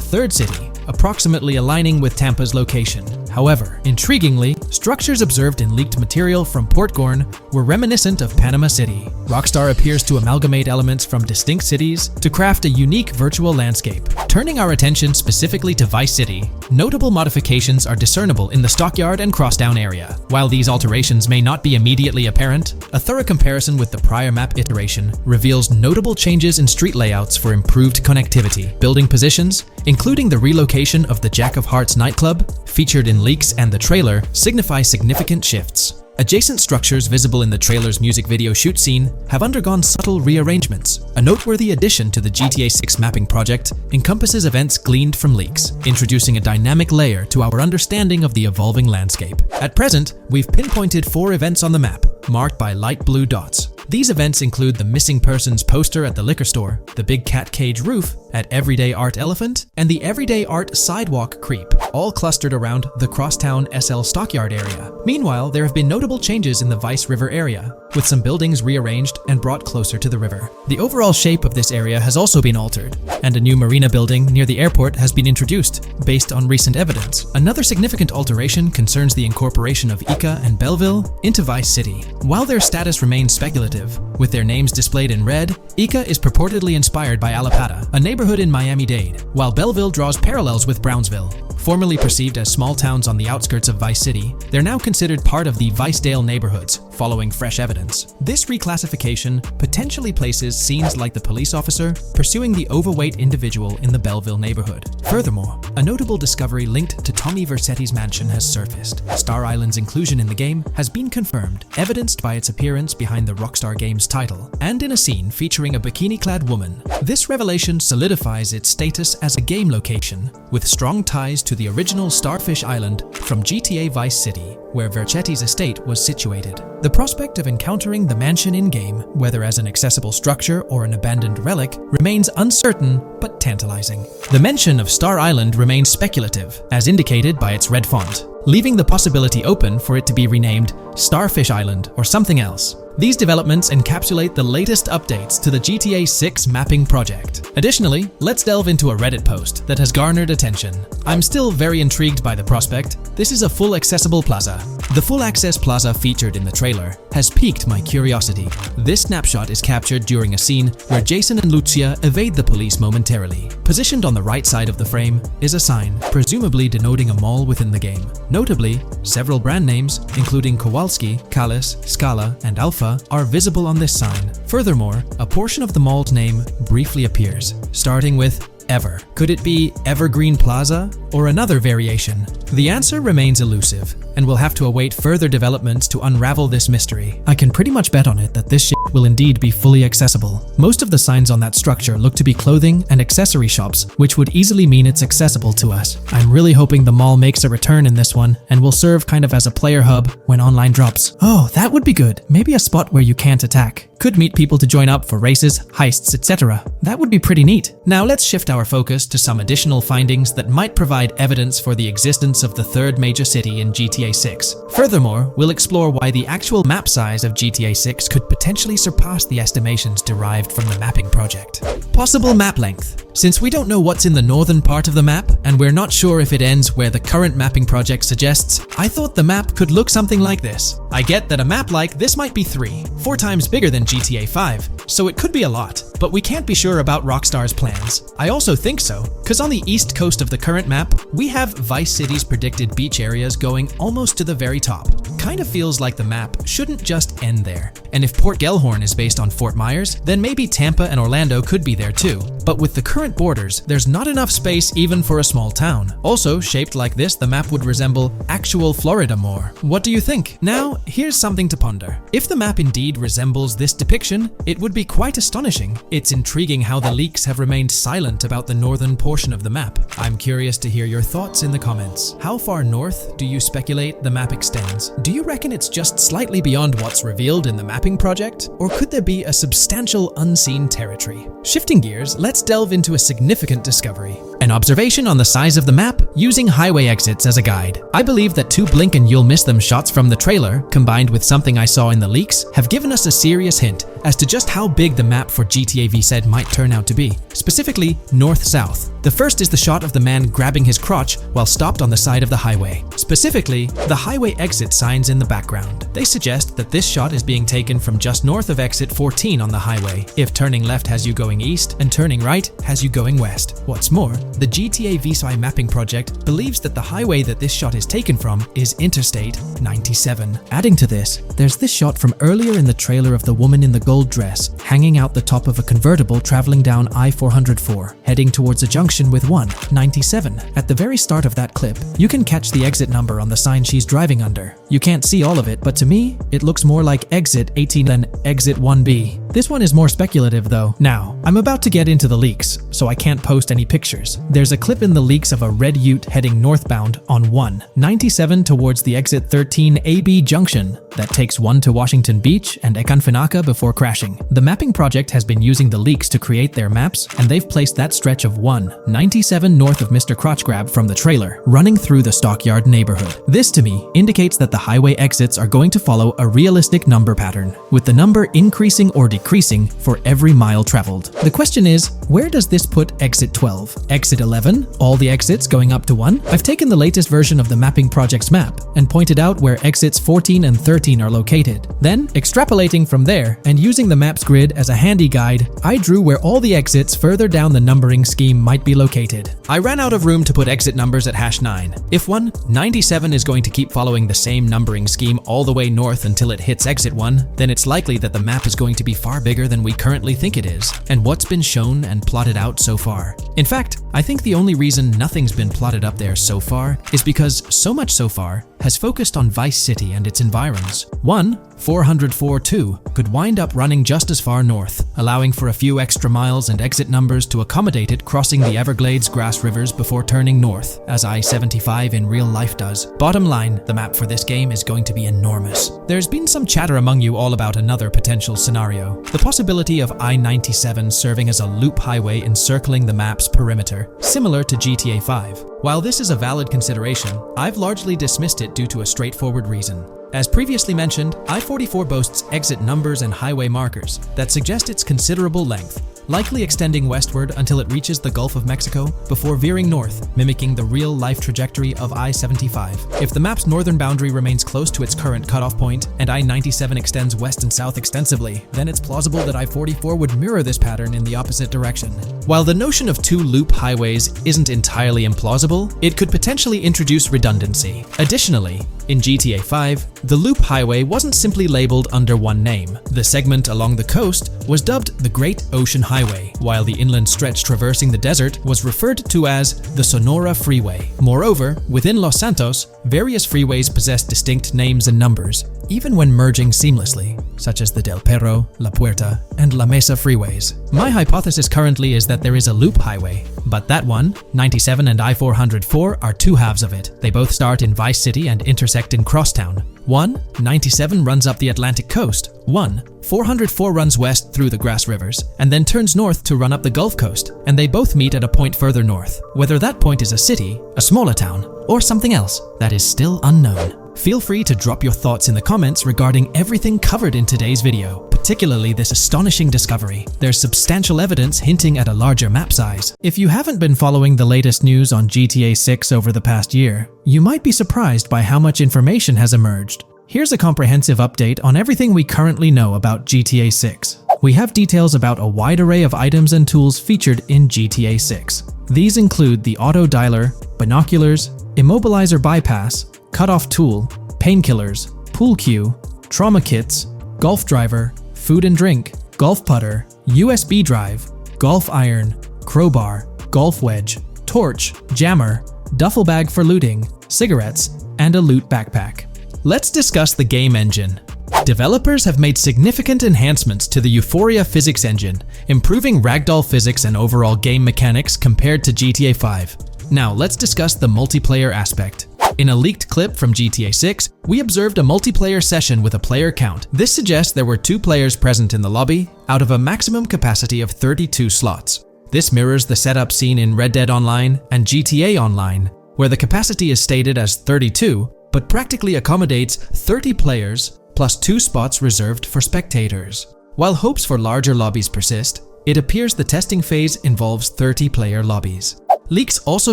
third city, approximately aligning with Tampa's location. However, intriguingly, structures observed in leaked material from Portgorn were reminiscent of Panama City. Rockstar appears to amalgamate elements from distinct cities to craft a unique virtual landscape. Turning our attention specifically to Vice City, notable modifications are discernible in the Stockyard and Crosstown area. While these alterations may not be immediately apparent, a thorough comparison with the prior map iteration reveals notable changes in street layouts for improved connectivity. Building positions, including the relocation of the Jack of Hearts nightclub, featured in leaks and the trailer, signify significant shifts. Adjacent structures visible in the trailer's music video shoot scene have undergone subtle rearrangements. A noteworthy addition to the GTA 6 mapping project encompasses events gleaned from leaks, introducing a dynamic layer to our understanding of the evolving landscape. At present, we've pinpointed 4 events on the map, marked by light blue dots. These events include the missing persons poster at the liquor store, the big cat cage roof at Everyday Art Elephant, and the Everyday Art Sidewalk Creep, all clustered around the Crosstown SL Stockyard area. Meanwhile, there have been notable changes in the Vice River area, with some buildings rearranged and brought closer to the river. The overall shape of this area has also been altered, and a new marina building near the airport has been introduced, based on recent evidence. Another significant alteration concerns the incorporation of Ica and Belleville into Vice City. While their status remains speculative, with their names displayed in red, Ica is purportedly inspired by Alapata, a neighborhood in Miami-Dade, while Belleville draws parallels with Brownsville. Formerly perceived as small towns on the outskirts of Vice City, they're now considered part of the Vicedale neighborhoods, following fresh evidence. This reclassification potentially places scenes like the police officer pursuing the overweight individual in the Belleville neighborhood. Furthermore, a notable discovery linked to Tommy Vercetti's mansion has surfaced. Star Island's inclusion in the game has been confirmed, evidenced by its appearance behind the Rockstar game's title, and in a scene featuring a bikini-clad woman. This revelation solidifies its status as a game location, with strong ties to the original Starfish Island from GTA Vice City, where Vercetti's estate was situated. The prospect of encountering the mansion in-game, whether as an accessible structure or an abandoned relic, remains uncertain but tantalizing. The mention of Star Island remains speculative, as indicated by its red font, leaving the possibility open for it to be renamed Starfish Island or something else. These developments encapsulate the latest updates to the GTA 6 mapping project. Additionally, let's delve into a Reddit post that has garnered attention. I'm still very intrigued by the prospect. This is a full accessible plaza, The full access plaza featured in the trailer has piqued my curiosity. This snapshot is captured during a scene where Jason and Lucia evade the police momentarily. Positioned on the right side of the frame is a sign, presumably denoting a mall within the game. Notably, several brand names, including Kowalski, Kalis, Scala, and Alpha, are visible on this sign. Furthermore, a portion of the mall's name briefly appears, starting with Ever. Could it be Evergreen Plaza or another variation? The answer remains elusive, and we'll have to await further developments to unravel this mystery. I can pretty much bet on it that this shit will indeed be fully accessible. Most of the signs on that structure look to be clothing and accessory shops, which would easily mean it's accessible to us. I'm really hoping the mall makes a return in this one and will serve kind of as a player hub when online drops. Oh, that would be good. Maybe a spot where you can't attack. Could meet people to join up for races, heists, etc. That would be pretty neat. Now let's shift our focus to some additional findings that might provide evidence for the existence of the third major city in GTA 6. Furthermore, we'll explore why the actual map size of GTA 6 could potentially surpass the estimations derived from the mapping project. Possible map length. Since we don't know what's in the northern part of the map, and we're not sure if it ends where the current mapping project suggests, I thought the map could look something like this. I get that a map like this might be 4 times bigger than GTA 5, so it could be a lot, but we can't be sure about Rockstar's plans. I also think so, because on the east coast of the current map, we have Vice City's predicted beach areas going almost to the very top. Kind of feels like the map shouldn't just end there. And if Port Gellhorn is based on Fort Myers, then maybe Tampa and Orlando could be there too. But with the current borders, there's not enough space even for a small town. Also, shaped like this, the map would resemble actual Florida more. What do you think? Now, here's something to ponder. If the map indeed resembles this depiction, it would be quite astonishing. It's intriguing how the leaks have remained silent about the northern portion of the map. I'm curious to hear your thoughts in the comments. How far north do you speculate the map extends? Do you reckon it's just slightly beyond what's revealed in the mapping project? Or could there be a substantial unseen territory? Shifting gears, let's delve into a significant discovery. An observation on the size of the map using highway exits as a guide. I believe that 2 blink and you'll miss them shots from the trailer, combined with something I saw in the leaks, have given us a serious hint as to just how big the map for GTA V said might turn out to be. Specifically, north-south. The first is the shot of the man grabbing his crotch while stopped on the side of the highway. Specifically, the highway exit signs in the background. They suggest that this shot is being taken from just north of exit 14 on the highway, if turning left has you going east and turning right has you going west. What's more, the GTA V mapping project believes that the highway that this shot is taken from is Interstate 97. Adding to this, there's this shot from earlier in the trailer of the woman in the gold dress hanging out the top of a convertible traveling down I-404, heading towards a junction with 197. At the very start of that clip, you can catch the exit number on the sign she's driving under. You can't see all of it, but to me, it looks more like exit 18 than exit 1B. This one is more speculative though. Now, I'm about to get into the leaks, so I can't post any pictures. There's a clip in the leaks of a red ute heading northbound on 197 towards the exit 13 AB junction that takes 1 to Washington Beach and Ekanfinaka before crashing. The mapping project has been using the leaks to create their maps, and they've placed that stretch of 197 north of Mr. Crotch Grab from the trailer, running through the Stockyard neighborhood. This to me indicates that the highway exits are going to follow a realistic number pattern, with the number increasing or decreasing for every mile traveled. The question is, where does this put exit 12? Exit 11? All the exits going up to 1? I've taken the latest version of the mapping project's map and pointed out where exits 14 and 13 are located. Then, extrapolating from there and using the map's grid as a handy guide, I drew where all the exits further down the numbering scheme might be located. I ran out of room to put exit numbers at #9. If 197 is going to keep following the same numbering scheme all the way north until it hits exit 1, then it's likely that the map is going to be far bigger than we currently think it is, and what's been shown and plotted out so far. In fact, I think the only reason nothing's been plotted up there so far is because so much so far has focused on Vice City and its environs. 404.2 could wind up running just as far north, allowing for a few extra miles and exit numbers to accommodate it crossing the Everglades grass rivers before turning north, as I-75 in real life does. Bottom line, the map for this game is going to be enormous. There's been some chatter among you all about another potential scenario, the possibility of I-97 serving as a loop highway encircling the map's perimeter, similar to GTA 5. While this is a valid consideration, I've largely dismissed it due to a straightforward reason. As previously mentioned, I-44 boasts exit numbers and highway markers that suggest its considerable length, likely extending westward until it reaches the Gulf of Mexico before veering north, mimicking the real-life trajectory of I-75. If the map's northern boundary remains close to its current cutoff point, and I-97 extends west and south extensively, then it's plausible that I-44 would mirror this pattern in the opposite direction. While the notion of two loop highways isn't entirely implausible, it could potentially introduce redundancy. Additionally, in GTA 5, the loop highway wasn't simply labeled under one name. The segment along the coast was dubbed the Great Ocean Highway, while the inland stretch traversing the desert was referred to as the Sonora Freeway. Moreover, within Los Santos, various freeways possess distinct names and numbers, even when merging seamlessly, such as the Del Perro, La Puerta, and La Mesa freeways. My hypothesis currently is that there is a loop highway, but that one, 97 and I-404, are two halves of it. They both start in Vice City and intersect in Crosstown. 97 runs up the Atlantic coast. 404 runs west through the Grass Rivers, and then turns north to run up the Gulf Coast, and they both meet at a point further north. Whether that point is a city, a smaller town, or something else, that is still unknown. Feel free to drop your thoughts in the comments regarding everything covered in today's video, particularly this astonishing discovery. There's substantial evidence hinting at a larger map size. If you haven't been following the latest news on GTA 6 over the past year, you might be surprised by how much information has emerged. Here's a comprehensive update on everything we currently know about GTA 6. We have details about a wide array of items and tools featured in GTA 6. These include the auto dialer, binoculars, immobilizer bypass, cutoff tool, painkillers, pool cue, trauma kits, golf driver, food and drink, golf putter, USB drive, golf iron, crowbar, golf wedge, torch, jammer, duffel bag for looting, cigarettes, and a loot backpack. Let's discuss the game engine. Developers have made significant enhancements to the Euphoria physics engine, improving ragdoll physics and overall game mechanics compared to GTA 5. Now let's discuss the multiplayer aspect. In a leaked clip from GTA 6, we observed a multiplayer session with a player count. This suggests there were 2 players present in the lobby, out of a maximum capacity of 32 slots. This mirrors the setup seen in Red Dead Online and GTA Online, where the capacity is stated as 32, but practically accommodates 30 players plus 2 spots reserved for spectators. While hopes for larger lobbies persist, it appears the testing phase involves 30-player lobbies. Leaks also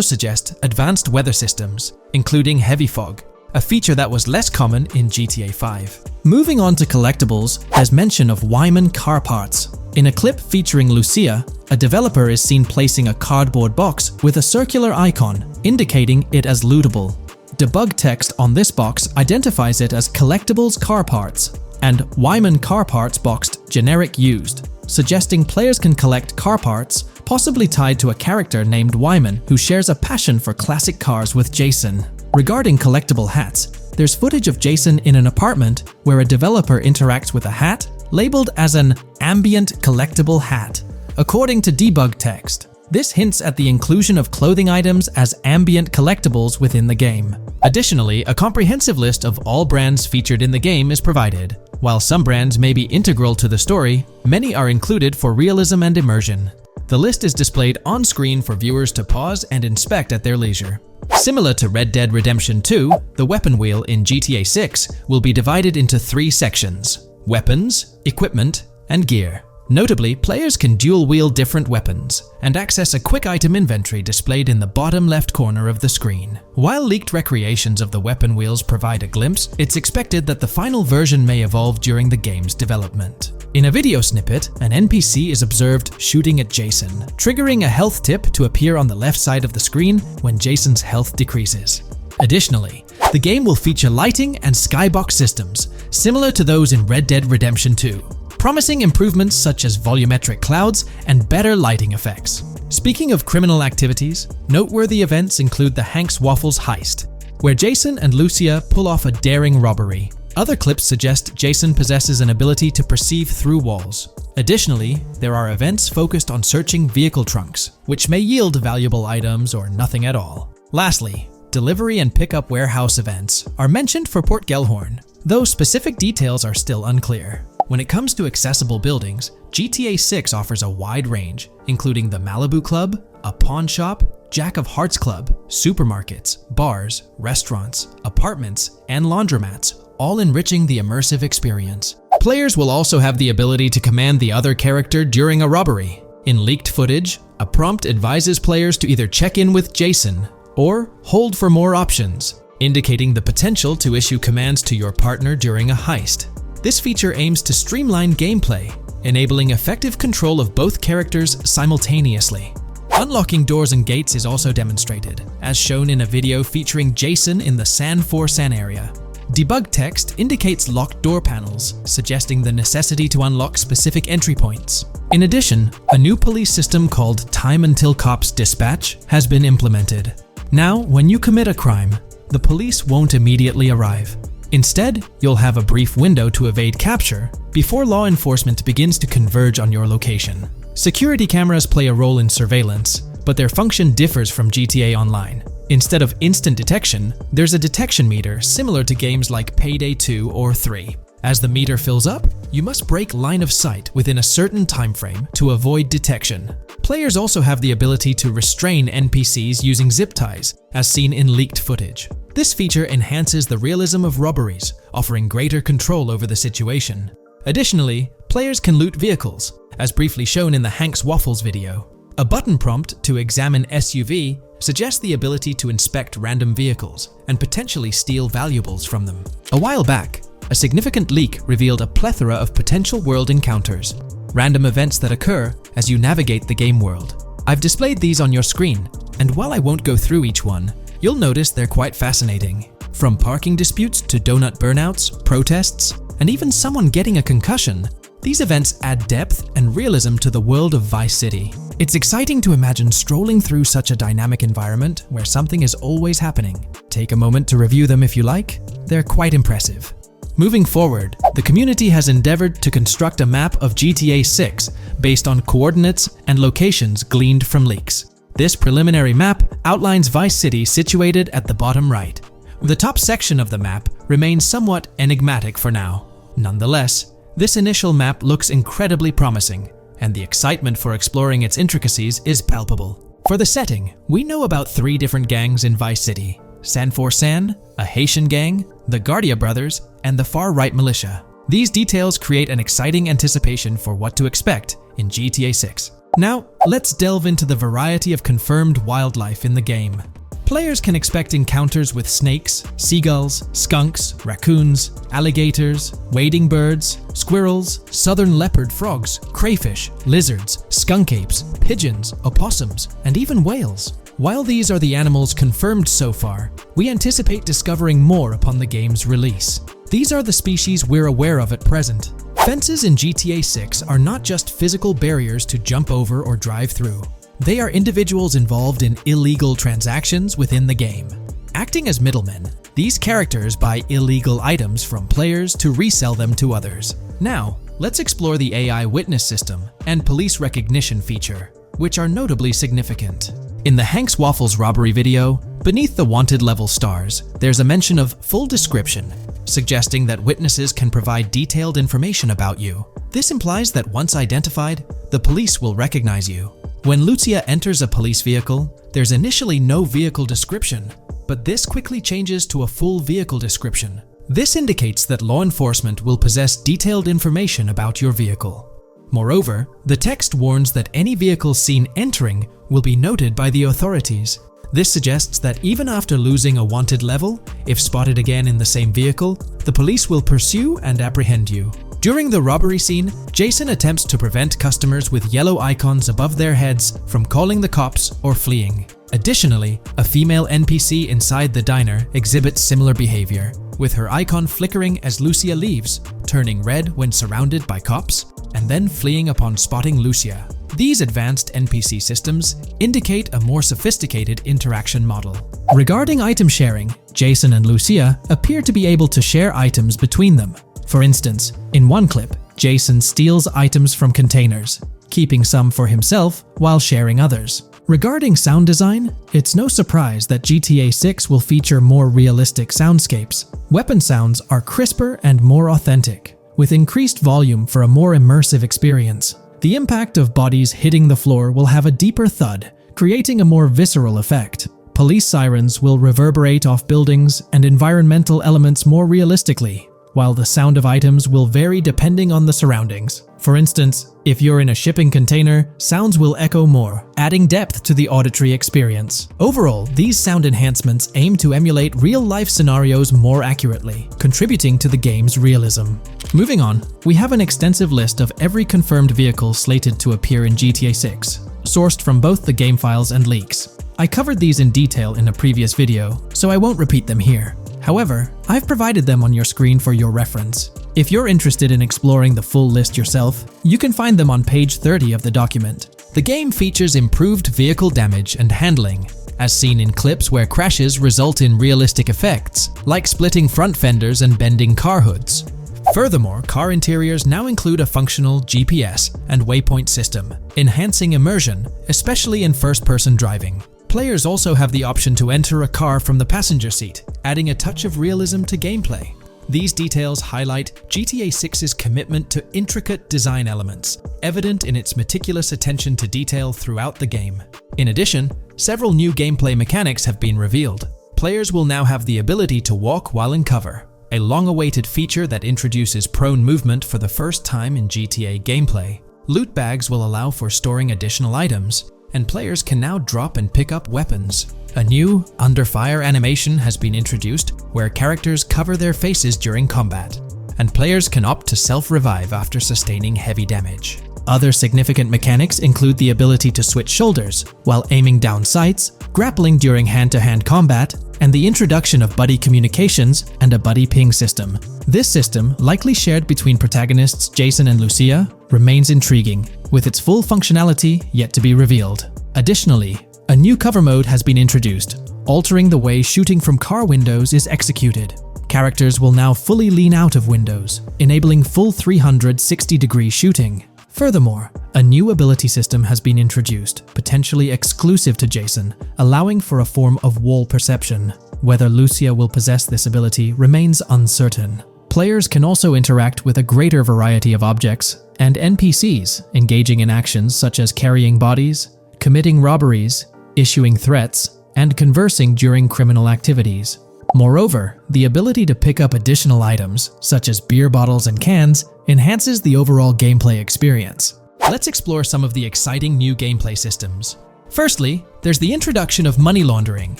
suggest advanced weather systems, including heavy fog, a feature that was less common in GTA 5. Moving on to collectibles, there's mention of Wyman car parts. In a clip featuring Lucia, a developer is seen placing a cardboard box with a circular icon, indicating it as lootable. Debug text on this box identifies it as collectibles car parts, and Wyman car parts boxed generic used, suggesting players can collect car parts, possibly tied to a character named Wyman who shares a passion for classic cars with Jason. Regarding collectible hats, there's footage of Jason in an apartment where a developer interacts with a hat labeled as an ambient collectible hat. According to debug text, this hints at the inclusion of clothing items as ambient collectibles within the game. Additionally, a comprehensive list of all brands featured in the game is provided. While some brands may be integral to the story, many are included for realism and immersion. The list is displayed on screen for viewers to pause and inspect at their leisure. Similar to Red Dead Redemption 2, the weapon wheel in GTA 6 will be divided into 3 sections: weapons, equipment, and gear. Notably, players can dual-wield different weapons and access a quick item inventory displayed in the bottom left corner of the screen. While leaked recreations of the weapon wheels provide a glimpse, it's expected that the final version may evolve during the game's development. In a video snippet, an NPC is observed shooting at Jason, triggering a health tip to appear on the left side of the screen when Jason's health decreases. Additionally, the game will feature lighting and skybox systems, similar to those in Red Dead Redemption 2. Promising improvements such as volumetric clouds and better lighting effects. Speaking of criminal activities, noteworthy events include the Hank's Waffles heist, where Jason and Lucia pull off a daring robbery. Other clips suggest Jason possesses an ability to perceive through walls. Additionally, there are events focused on searching vehicle trunks, which may yield valuable items or nothing at all. Lastly, delivery and pickup warehouse events are mentioned for Port Gellhorn, though specific details are still unclear. When it comes to accessible buildings, GTA 6 offers a wide range, including the Malibu Club, a pawn shop, Jack of Hearts Club, supermarkets, bars, restaurants, apartments, and laundromats, all enriching the immersive experience. Players will also have the ability to command the other character during a robbery. In leaked footage, a prompt advises players to either check in with Jason or hold for more options, indicating the potential to issue commands to your partner during a heist. This feature aims to streamline gameplay, enabling effective control of both characters simultaneously. Unlocking doors and gates is also demonstrated, as shown in a video featuring Jason in the San Forsan area. Debug text indicates locked door panels, suggesting the necessity to unlock specific entry points. In addition, a new police system called Time Until Cops Dispatch has been implemented. Now, when you commit a crime, the police won't immediately arrive. Instead, you'll have a brief window to evade capture before law enforcement begins to converge on your location. Security cameras play a role in surveillance, but their function differs from GTA Online. Instead of instant detection, there's a detection meter similar to games like Payday 2 or 3. As the meter fills up, you must break line of sight within a certain time frame to avoid detection. Players also have the ability to restrain NPCs using zip ties, as seen in leaked footage. This feature enhances the realism of robberies, offering greater control over the situation. Additionally, players can loot vehicles, as briefly shown in the Hank's Waffles video. A button prompt to examine SUV suggests the ability to inspect random vehicles and potentially steal valuables from them. A while back, a significant leak revealed a plethora of potential world encounters, random events that occur as you navigate the game world. I've displayed these on your screen, and while I won't go through each one, you'll notice they're quite fascinating. From parking disputes to donut burnouts, protests, and even someone getting a concussion, these events add depth and realism to the world of Vice City. It's exciting to imagine strolling through such a dynamic environment where something is always happening. Take a moment to review them if you like. They're quite impressive. Moving forward, the community has endeavored to construct a map of GTA 6 based on coordinates and locations gleaned from leaks. This preliminary map outlines Vice City situated at the bottom right. The top section of the map remains somewhat enigmatic for now. Nonetheless, this initial map looks incredibly promising, and the excitement for exploring its intricacies is palpable. For the setting, we know about 3 different gangs in Vice City: San Forsan, a Haitian gang, the Guardia Brothers, and the far-right militia. These details create an exciting anticipation for what to expect in GTA 6. Now, let's delve into the variety of confirmed wildlife in the game. Players can expect encounters with snakes, seagulls, skunks, raccoons, alligators, wading birds, squirrels, southern leopard frogs, crayfish, lizards, skunk apes, pigeons, opossums, and even whales. While these are the animals confirmed so far, we anticipate discovering more upon the game's release. These are the species we're aware of at present. Fences in GTA 6 are not just physical barriers to jump over or drive through. They are individuals involved in illegal transactions within the game. Acting as middlemen, these characters buy illegal items from players to resell them to others. Now, let's explore the AI witness system and police recognition feature, which are notably significant. In the Hank's Waffles robbery video, beneath the wanted level stars, there's a mention of full description, suggesting that witnesses can provide detailed information about you. This implies that once identified, the police will recognize you. When Lucia enters a police vehicle, there's initially no vehicle description, but this quickly changes to a full vehicle description. This indicates that law enforcement will possess detailed information about your vehicle. Moreover, the text warns that any vehicle seen entering will be noted by the authorities. This suggests that even after losing a wanted level, if spotted again in the same vehicle, the police will pursue and apprehend you. During the robbery scene, Jason attempts to prevent customers with yellow icons above their heads from calling the cops or fleeing. Additionally, a female NPC inside the diner exhibits similar behavior, with her icon flickering as Lucia leaves, turning red when surrounded by cops, and then fleeing upon spotting Lucia. These advanced NPC systems indicate a more sophisticated interaction model. Regarding item sharing, Jason and Lucia appear to be able to share items between them. For instance, in one clip, Jason steals items from containers, keeping some for himself while sharing others. Regarding sound design, it's no surprise that GTA 6 will feature more realistic soundscapes. Weapon sounds are crisper and more authentic, with increased volume for a more immersive experience. The impact of bodies hitting the floor will have a deeper thud, creating a more visceral effect. Police sirens will reverberate off buildings and environmental elements more realistically. while the sound of items will vary depending on the surroundings. For instance, if you're in a shipping container, sounds will echo more, adding depth to the auditory experience. Overall, these sound enhancements aim to emulate real-life scenarios more accurately, contributing to the game's realism. Moving on, we have an extensive list of every confirmed vehicle slated to appear in GTA 6, sourced from both the game files and leaks. I covered these in detail in a previous video, so I won't repeat them here. However, I've provided them on your screen for your reference. If you're interested in exploring the full list yourself, you can find them on page 30 of the document. The game features improved vehicle damage and handling, as seen in clips where crashes result in realistic effects, like splitting front fenders and bending car hoods. Furthermore, car interiors now include a functional GPS and waypoint system, enhancing immersion, especially in first-person driving. Players also have the option to enter a car from the passenger seat, adding a touch of realism to gameplay. These details highlight GTA 6's commitment to intricate design elements, evident in its meticulous attention to detail throughout the game. In addition, several new gameplay mechanics have been revealed. Players will now have the ability to walk while in cover, a long-awaited feature that introduces prone movement for the first time in GTA gameplay. Loot bags will allow for storing additional items, and players can now drop and pick up weapons. A new under fire animation has been introduced where characters cover their faces during combat, and players can opt to self-revive after sustaining heavy damage. Other significant mechanics include the ability to switch shoulders while aiming down sights, grappling during hand-to-hand combat, and the introduction of buddy communications and a buddy ping system. This system, likely shared between protagonists Jason and Lucia, remains intriguing, with its full functionality yet to be revealed. Additionally, a new cover mode has been introduced, altering the way shooting from car windows is executed. Characters will now fully lean out of windows, enabling full 360-degree shooting. Furthermore, a new ability system has been introduced, potentially exclusive to Jason, allowing for a form of wall perception. Whether Lucia will possess this ability remains uncertain. Players can also interact with a greater variety of objects and NPCs, engaging in actions such as carrying bodies, committing robberies, issuing threats, and conversing during criminal activities. Moreover, the ability to pick up additional items, such as beer bottles and cans, enhances the overall gameplay experience. Let's explore some of the exciting new gameplay systems. Firstly, there's the introduction of money laundering,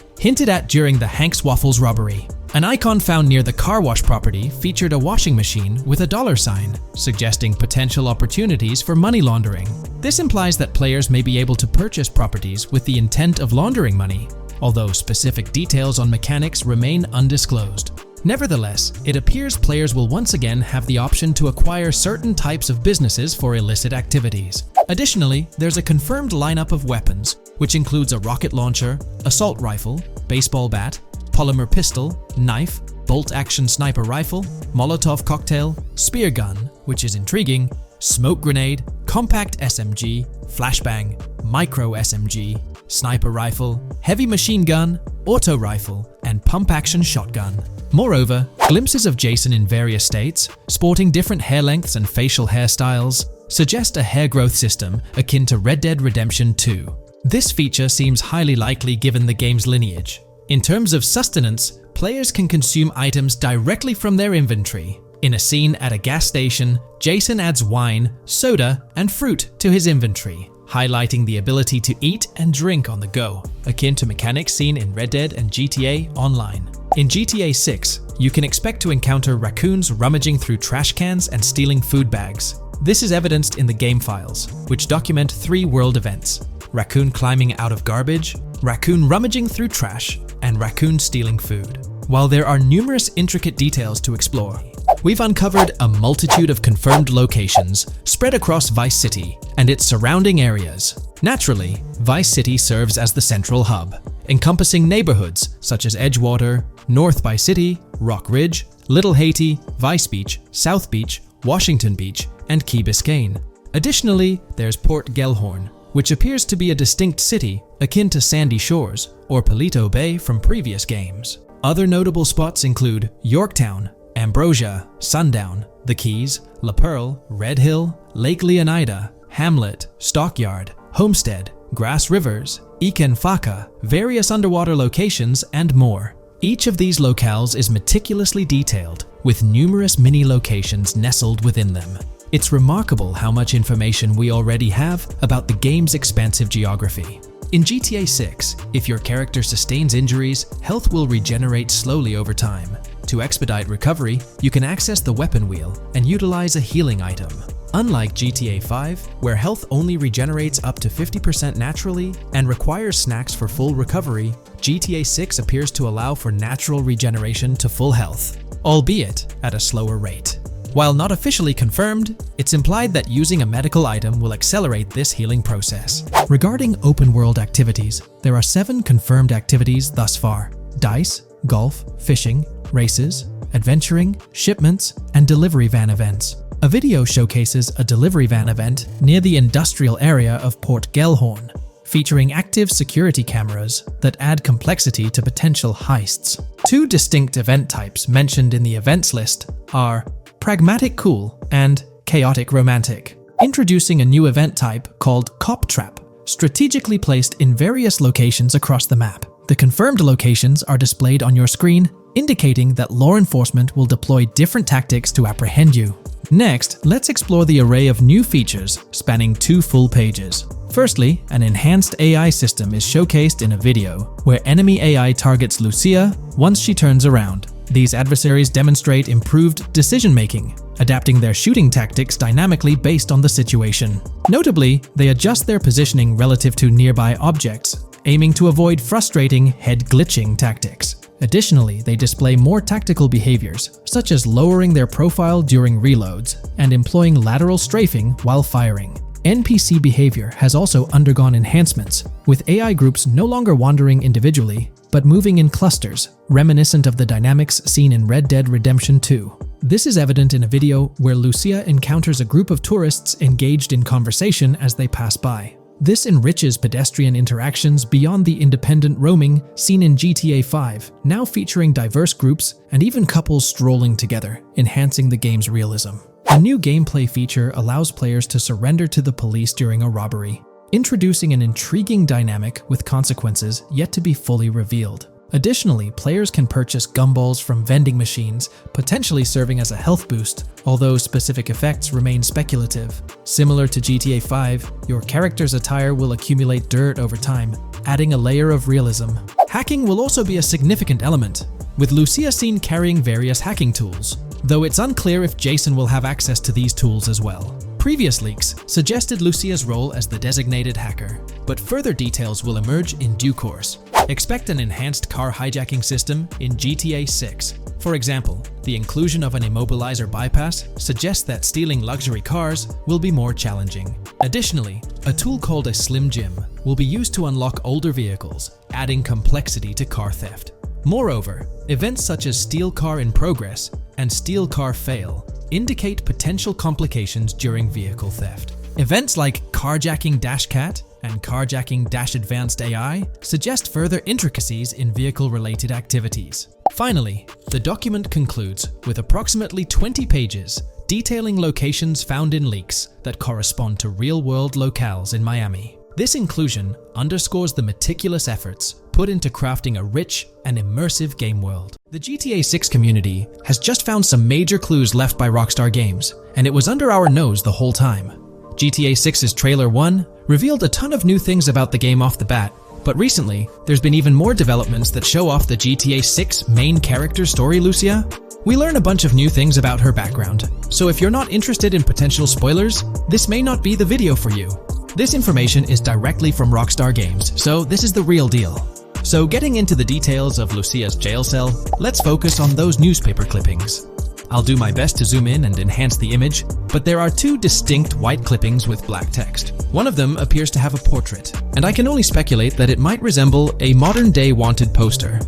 hinted at during the Hank's Waffles robbery. An icon found near the car wash property featured a washing machine with a dollar sign, suggesting potential opportunities for money laundering. This implies that players may be able to purchase properties with the intent of laundering money, although specific details on mechanics remain undisclosed. Nevertheless, it appears players will once again have the option to acquire certain types of businesses for illicit activities. Additionally, there's a confirmed lineup of weapons, which includes a rocket launcher, assault rifle, baseball bat, polymer pistol, knife, bolt-action sniper rifle, Molotov cocktail, spear gun, which is intriguing, smoke grenade, compact SMG, flashbang, micro SMG, sniper rifle, heavy machine gun, auto rifle, and pump-action shotgun. Moreover, glimpses of Jason in various states, sporting different hair lengths and facial hairstyles, suggest a hair growth system akin to Red Dead Redemption 2. This feature seems highly likely given the game's lineage. In terms of sustenance, players can consume items directly from their inventory. In a scene at a gas station, Jason adds wine, soda, and fruit to his inventory, highlighting the ability to eat and drink on the go, akin to mechanics seen in Red Dead and GTA Online. In GTA 6, you can expect to encounter raccoons rummaging through trash cans and stealing food bags. This is evidenced in the game files, which document 3 world events: raccoon climbing out of garbage, raccoon rummaging through trash, and raccoon stealing food. While there are numerous intricate details to explore, we've uncovered a multitude of confirmed locations spread across Vice City and its surrounding areas. Naturally, Vice City serves as the central hub, encompassing neighborhoods such as Edgewater, North Vice City, Rock Ridge, Little Haiti, Vice Beach, South Beach, Washington Beach, and Key Biscayne. Additionally, there's Port Gellhorn, which appears to be a distinct city akin to Sandy Shores or Palito Bay from previous games. Other notable spots include Yorktown, Ambrosia, Sundown, The Keys, La Pearl, Red Hill, Lake Leonida, Hamlet, Stockyard, Homestead, Grass Rivers, Ikenfaka, various underwater locations, and more. Each of these locales is meticulously detailed, with numerous mini locations nestled within them. It's remarkable how much information we already have about the game's expansive geography. In GTA 6, if your character sustains injuries, health will regenerate slowly over time. To expedite recovery, you can access the weapon wheel and utilize a healing item. Unlike GTA 5, where health only regenerates up to 50% naturally and requires snacks for full recovery, GTA 6 appears to allow for natural regeneration to full health, albeit at a slower rate. While not officially confirmed, it's implied that using a medical item will accelerate this healing process. Regarding open-world activities, there are 7 confirmed activities thus far: dice, golf, fishing, races, adventuring, shipments, and delivery van events. A video showcases a delivery van event near the industrial area of Port Gellhorn, featuring active security cameras that add complexity to potential heists. 2 distinct event types mentioned in the events list are Pragmatic Cool and Chaotic Romantic, introducing a new event type called Cop Trap, strategically placed in various locations across the map. The confirmed locations are displayed on your screen, indicating that law enforcement will deploy different tactics to apprehend you. Next, let's explore the array of new features spanning 2 full pages. Firstly, an enhanced AI system is showcased in a video, where enemy AI targets Lucia once she turns around. These adversaries demonstrate improved decision-making, adapting their shooting tactics dynamically based on the situation. Notably, they adjust their positioning relative to nearby objects, aiming to avoid frustrating head-glitching tactics. Additionally, they display more tactical behaviors, such as lowering their profile during reloads and employing lateral strafing while firing. NPC behavior has also undergone enhancements, with AI groups no longer wandering individually, but moving in clusters, reminiscent of the dynamics seen in Red Dead Redemption 2. This is evident in a video where Lucia encounters a group of tourists engaged in conversation as they pass by. This enriches pedestrian interactions beyond the independent roaming seen in GTA 5, now featuring diverse groups and even couples strolling together, enhancing the game's realism. A new gameplay feature allows players to surrender to the police during a robbery, introducing an intriguing dynamic with consequences yet to be fully revealed. Additionally, players can purchase gumballs from vending machines, potentially serving as a health boost, although specific effects remain speculative. Similar to GTA 5, your character's attire will accumulate dirt over time, adding a layer of realism. Hacking will also be a significant element, with Lucia seen carrying various hacking tools, though it's unclear if Jason will have access to these tools as well. Previous leaks suggested Lucia's role as the designated hacker, but further details will emerge in due course. Expect an enhanced car hijacking system in GTA 6. For example, the inclusion of an immobilizer bypass suggests that stealing luxury cars will be more challenging. Additionally, a tool called a Slim Jim will be used to unlock older vehicles, adding complexity to car theft. Moreover, events such as Steal Car in Progress and Steal Car Fail indicate potential complications during vehicle theft. Events like Carjacking Dash Cat and Carjacking Dash Advanced AI suggest further intricacies in vehicle-related activities. Finally, the document concludes with approximately 20 pages detailing locations found in leaks that correspond to real-world locales in Miami. This inclusion underscores the meticulous efforts put into crafting a rich and immersive game world. The GTA 6 community has just found some major clues left by Rockstar Games, and it was under our nose the whole time. GTA 6's Trailer 1 revealed a ton of new things about the game off the bat, but recently, there's been even more developments that show off the GTA 6 main character story, Lucia. We learn a bunch of new things about her background, so if you're not interested in potential spoilers, this may not be the video for you. This information is directly from Rockstar Games, so this is the real deal. So getting into the details of Lucia's jail cell, let's focus on those newspaper clippings. I'll do my best to zoom in and enhance the image, but there are 2 distinct white clippings with black text. One of them appears to have a portrait, and I can only speculate that it might resemble a modern-day wanted poster.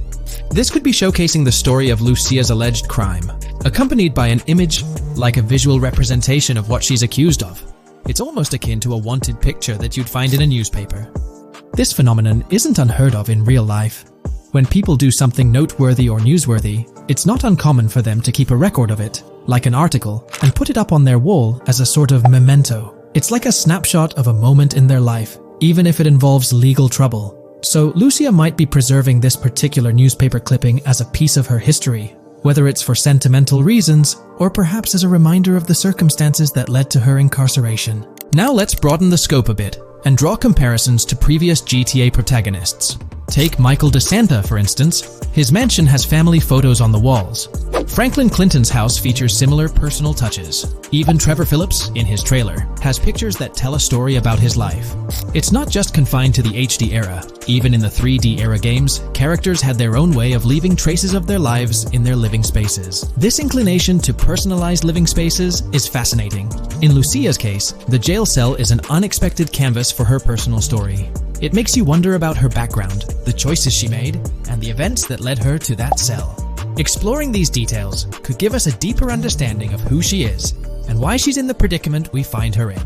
This could be showcasing the story of Lucia's alleged crime, accompanied by an image like a visual representation of what she's accused of. It's almost akin to a wanted picture that you'd find in a newspaper. This phenomenon isn't unheard of in real life. When people do something noteworthy or newsworthy, it's not uncommon for them to keep a record of it, like an article, and put it up on their wall as a sort of memento. It's like a snapshot of a moment in their life, even if it involves legal trouble. So Lucia might be preserving this particular newspaper clipping as a piece of her history, whether it's for sentimental reasons or perhaps as a reminder of the circumstances that led to her incarceration. Now let's broaden the scope a bit and draw comparisons to previous GTA protagonists. Take Michael DeSanta, for instance. His mansion has family photos on the walls. Franklin Clinton's house features similar personal touches. Even Trevor Phillips, in his trailer, has pictures that tell a story about his life. It's not just confined to the HD era. Even in the 3D era games, characters had their own way of leaving traces of their lives in their living spaces. This inclination to personalized living spaces is fascinating. In Lucia's case, the jail cell is an unexpected canvas for her personal story. It makes you wonder about her background, the choices she made, and the events that led her to that cell. Exploring these details could give us a deeper understanding of who she is and why she's in the predicament we find her in.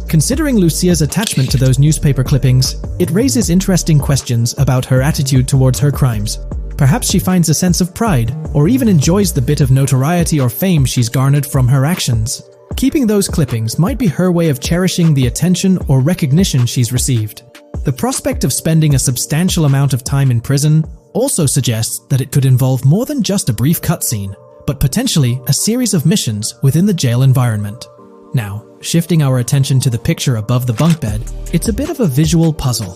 Considering Lucia's attachment to those newspaper clippings, it raises interesting questions about her attitude towards her crimes. Perhaps she finds a sense of pride, or even enjoys the bit of notoriety or fame she's garnered from her actions. Keeping those clippings might be her way of cherishing the attention or recognition she's received. The prospect of spending a substantial amount of time in prison also suggests that it could involve more than just a brief cutscene, but potentially a series of missions within the jail environment. Now, shifting our attention to the picture above the bunk bed, it's a bit of a visual puzzle.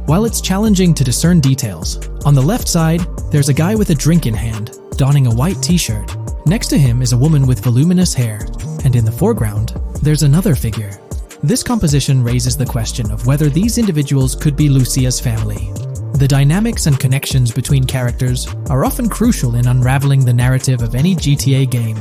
While it's challenging to discern details, on the left side, there's a guy with a drink in hand, donning a white t-shirt. Next to him is a woman with voluminous hair, and in the foreground, there's another figure. This composition raises the question of whether these individuals could be Lucia's family. The dynamics and connections between characters are often crucial in unraveling the narrative of any GTA game.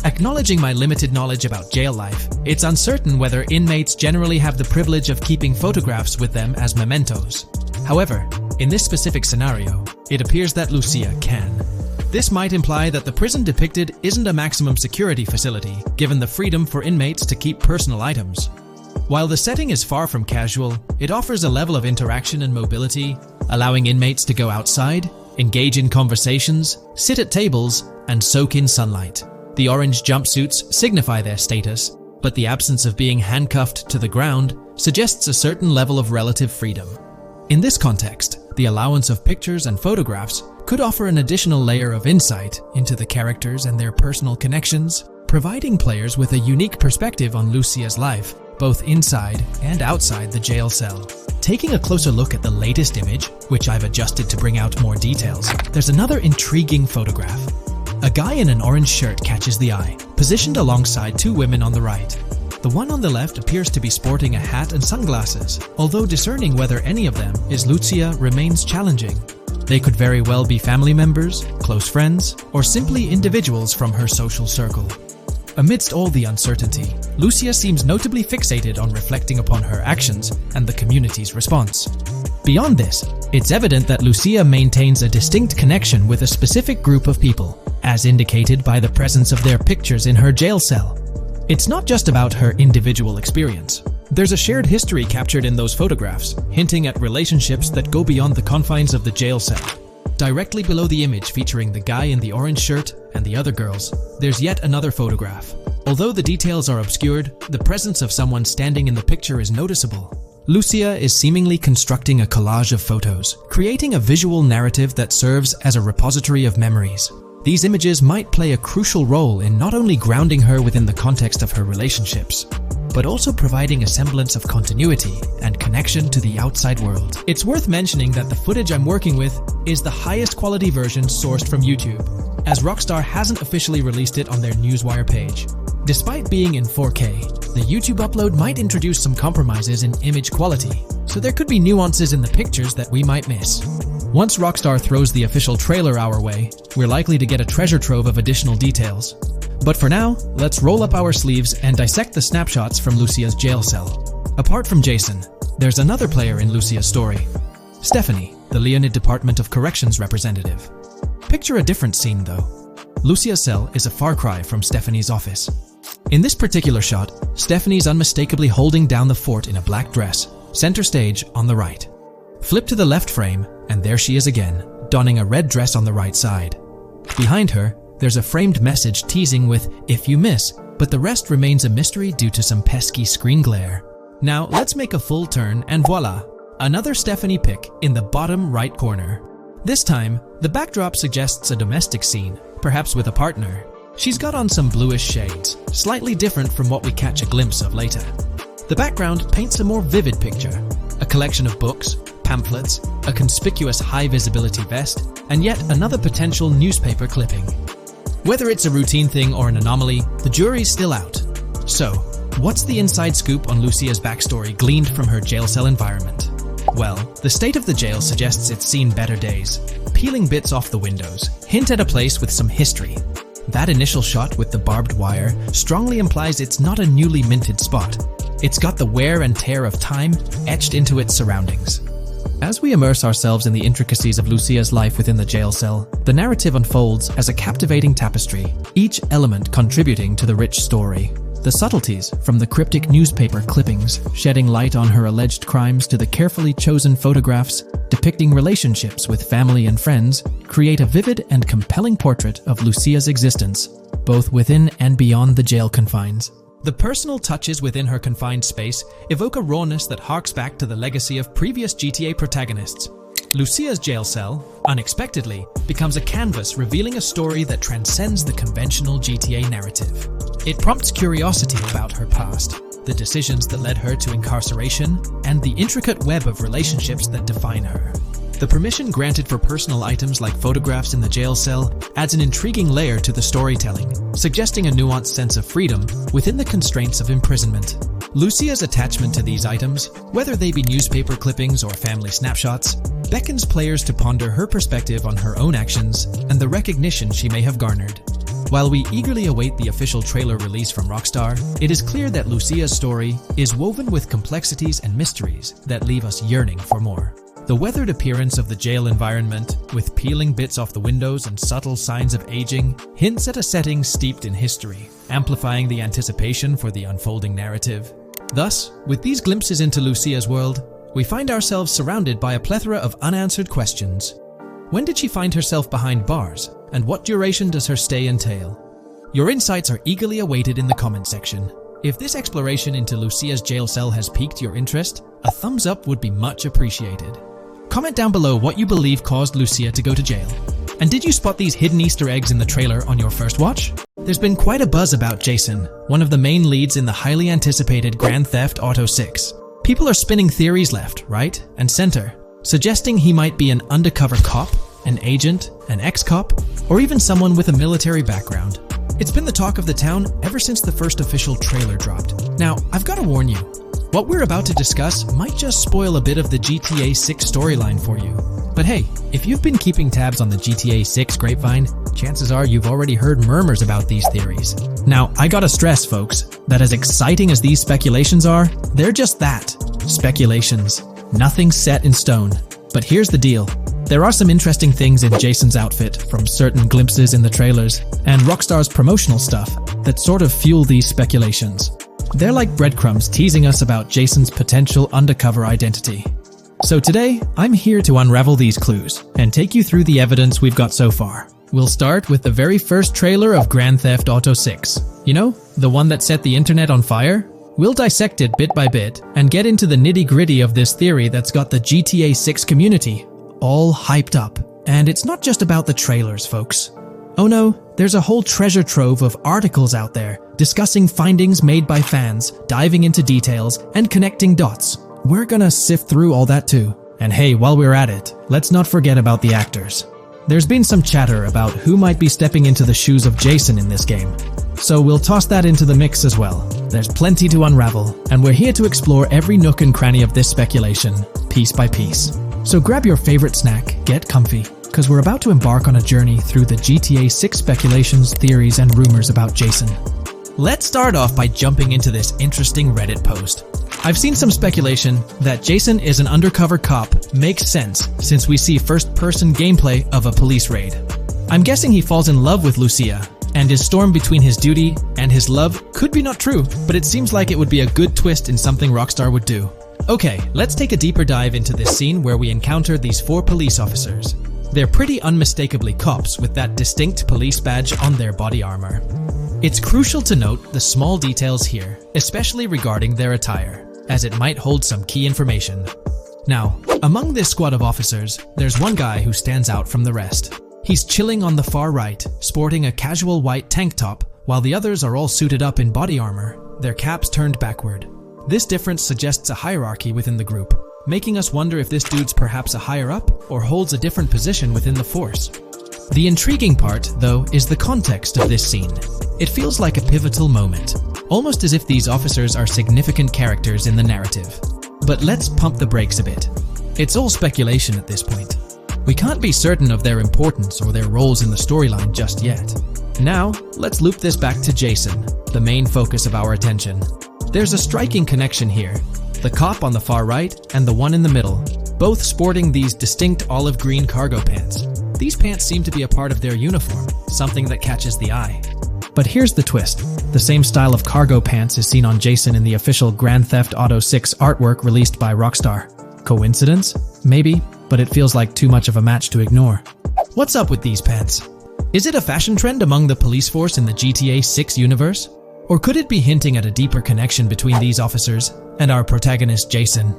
Acknowledging my limited knowledge about jail life, it's uncertain whether inmates generally have the privilege of keeping photographs with them as mementos. However, in this specific scenario, it appears that Lucia can. This might imply that the prison depicted isn't a maximum security facility, given the freedom for inmates to keep personal items. While the setting is far from casual, it offers a level of interaction and mobility, allowing inmates to go outside, engage in conversations, sit at tables, and soak in sunlight. The orange jumpsuits signify their status, but the absence of being handcuffed to the ground suggests a certain level of relative freedom. In this context, the allowance of pictures and photographs could offer an additional layer of insight into the characters and their personal connections, providing players with a unique perspective on Lucia's life, both inside and outside the jail cell. Taking a closer look at the latest image, which I've adjusted to bring out more details, there's another intriguing photograph. A guy in an orange shirt catches the eye, positioned alongside two women on the right. The one on the left appears to be sporting a hat and sunglasses, although discerning whether any of them is Lucia remains challenging. They could very well be family members, close friends, or simply individuals from her social circle. Amidst all the uncertainty, Lucia seems notably fixated on reflecting upon her actions and the community's response. Beyond this, it's evident that Lucia maintains a distinct connection with a specific group of people, as indicated by the presence of their pictures in her jail cell. It's not just about her individual experience. There's a shared history captured in those photographs, hinting at relationships that go beyond the confines of the jail cell. Directly below the image featuring the guy in the orange shirt and the other girls, there's yet another photograph. Although the details are obscured, the presence of someone standing in the picture is noticeable. Lucia is seemingly constructing a collage of photos, creating a visual narrative that serves as a repository of memories. These images might play a crucial role in not only grounding her within the context of her relationships, but also providing a semblance of continuity and connection to the outside world. It's worth mentioning that the footage I'm working with is the highest quality version sourced from YouTube, as Rockstar hasn't officially released it on their Newswire page. Despite being in 4K, the YouTube upload might introduce some compromises in image quality, so there could be nuances in the pictures that we might miss. Once Rockstar throws the official trailer our way, we're likely to get a treasure trove of additional details. But for now, let's roll up our sleeves and dissect the snapshots from Lucia's jail cell. Apart from Jason, there's another player in Lucia's story, Stephanie, the Leonid Department of Corrections representative. Picture a different scene though. Lucia's cell is a far cry from Stephanie's office. In this particular shot, Stephanie's unmistakably holding down the fort in a black dress, center stage on the right. Flip to the left frame, and there she is again, donning a red dress on the right side. Behind her, there's a framed message teasing with "if you miss," but the rest remains a mystery due to some pesky screen glare. Now let's make a full turn and voila! Another Stephanie pic in the bottom right corner. This time, the backdrop suggests a domestic scene, perhaps with a partner. She's got on some bluish shades, slightly different from what we catch a glimpse of later. The background paints a more vivid picture, a collection of books, pamphlets, a conspicuous high-visibility vest, and yet another potential newspaper clipping. Whether it's a routine thing or an anomaly, the jury's still out. So, what's the inside scoop on Lucia's backstory gleaned from her jail cell environment? Well, the state of the jail suggests it's seen better days. Peeling bits off the windows hint at a place with some history. That initial shot with the barbed wire strongly implies it's not a newly minted spot. It's got the wear and tear of time etched into its surroundings. As we immerse ourselves in the intricacies of Lucia's life within the jail cell, the narrative unfolds as a captivating tapestry, each element contributing to the rich story. The subtleties, from the cryptic newspaper clippings shedding light on her alleged crimes to the carefully chosen photographs depicting relationships with family and friends, create a vivid and compelling portrait of Lucia's existence, both within and beyond the jail confines. The personal touches within her confined space evoke a rawness that harks back to the legacy of previous GTA protagonists. Lucia's jail cell, unexpectedly, becomes a canvas revealing a story that transcends the conventional GTA narrative. It prompts curiosity about her past, the decisions that led her to incarceration, and the intricate web of relationships that define her. The permission granted for personal items like photographs in the jail cell adds an intriguing layer to the storytelling, suggesting a nuanced sense of freedom within the constraints of imprisonment. Lucia's attachment to these items, whether they be newspaper clippings or family snapshots, beckons players to ponder her perspective on her own actions and the recognition she may have garnered. While we eagerly await the official trailer release from Rockstar, it is clear that Lucia's story is woven with complexities and mysteries that leave us yearning for more. The weathered appearance of the jail environment, with peeling bits off the windows and subtle signs of aging, hints at a setting steeped in history, amplifying the anticipation for the unfolding narrative. Thus, with these glimpses into Lucia's world, we find ourselves surrounded by a plethora of unanswered questions. When did she find herself behind bars, and what duration does her stay entail? Your insights are eagerly awaited in the comment section. If this exploration into Lucia's jail cell has piqued your interest, a thumbs up would be much appreciated. Comment down below what you believe caused Lucia to go to jail. And did you spot these hidden Easter eggs in the trailer on your first watch? There's been quite a buzz about Jason, one of the main leads in the highly anticipated Grand Theft Auto 6. People are spinning theories left, right, and center, suggesting he might be an undercover cop, an agent, an ex-cop, or even someone with a military background. It's been the talk of the town ever since the first official trailer dropped. Now, I've got to warn you, what we're about to discuss might just spoil a bit of the GTA 6 storyline for you. But hey, if you've been keeping tabs on the GTA 6 grapevine, chances are you've already heard murmurs about these theories. Now, I gotta stress, folks, that as exciting as these speculations are, they're just that, speculations. Nothing set in stone. But here's the deal. There are some interesting things in Jason's outfit from certain glimpses in the trailers and Rockstar's promotional stuff that sort of fuel these speculations. They're like breadcrumbs teasing us about Jason's potential undercover identity. So today, I'm here to unravel these clues and take you through the evidence we've got so far. We'll start with the very first trailer of Grand Theft Auto 6. You know, the one that set the internet on fire? We'll dissect it bit by bit and get into the nitty-gritty of this theory that's got the GTA 6 community all hyped up. And it's not just about the trailers, folks. Oh no, there's a whole treasure trove of articles out there discussing findings made by fans, diving into details, and connecting dots. We're gonna sift through all that too. And hey, while we're at it, let's not forget about the actors. There's been some chatter about who might be stepping into the shoes of Jason in this game. So we'll toss that into the mix as well. There's plenty to unravel, and we're here to explore every nook and cranny of this speculation, piece by piece. So grab your favorite snack, get comfy, because we're about to embark on a journey through the GTA 6 speculations, theories, and rumors about Jason. Let's start off by jumping into this interesting Reddit post. I've seen some speculation that Jason is an undercover cop makes sense since we see first-person gameplay of a police raid. I'm guessing he falls in love with Lucia, and his storm between his duty and his love could be not true, but it seems like it would be a good twist in something Rockstar would do. Okay, let's take a deeper dive into this scene where we encounter these 4 police officers. They're pretty unmistakably cops with that distinct police badge on their body armor. It's crucial to note the small details here, especially regarding their attire, as it might hold some key information. Now, among this squad of officers, there's one guy who stands out from the rest. He's chilling on the far right, sporting a casual white tank top, while the others are all suited up in body armor, their caps turned backward. This difference suggests a hierarchy within the group, making us wonder if this dude's perhaps a higher up or holds a different position within the force. The intriguing part, though, is the context of this scene. It feels like a pivotal moment, almost as if these officers are significant characters in the narrative. But let's pump the brakes a bit. It's all speculation at this point. We can't be certain of their importance or their roles in the storyline just yet. Now, let's loop this back to Jason, the main focus of our attention. There's a striking connection here. The cop on the far right and the one in the middle, both sporting these distinct olive green cargo pants. These pants seem to be a part of their uniform, something that catches the eye. But here's the twist. The same style of cargo pants is seen on Jason in the official Grand Theft Auto 6 artwork released by Rockstar. Coincidence? Maybe, but it feels like too much of a match to ignore. What's up with these pants? Is it a fashion trend among the police force in the GTA 6 universe? Or could it be hinting at a deeper connection between these officers and our protagonist Jason?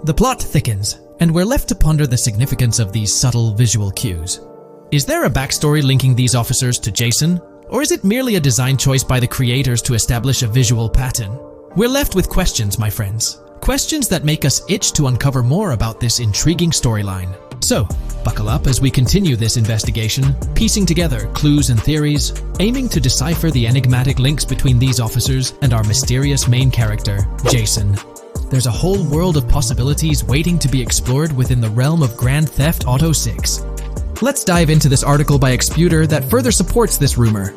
The plot thickens, and we're left to ponder the significance of these subtle visual cues. Is there a backstory linking these officers to Jason? Or is it merely a design choice by the creators to establish a visual pattern? We're left with questions, my friends. Questions that make us itch to uncover more about this intriguing storyline. So, buckle up as we continue this investigation, piecing together clues and theories, aiming to decipher the enigmatic links between these officers and our mysterious main character, Jason. There's a whole world of possibilities waiting to be explored within the realm of Grand Theft Auto 6. Let's dive into this article by Exputer that further supports this rumor.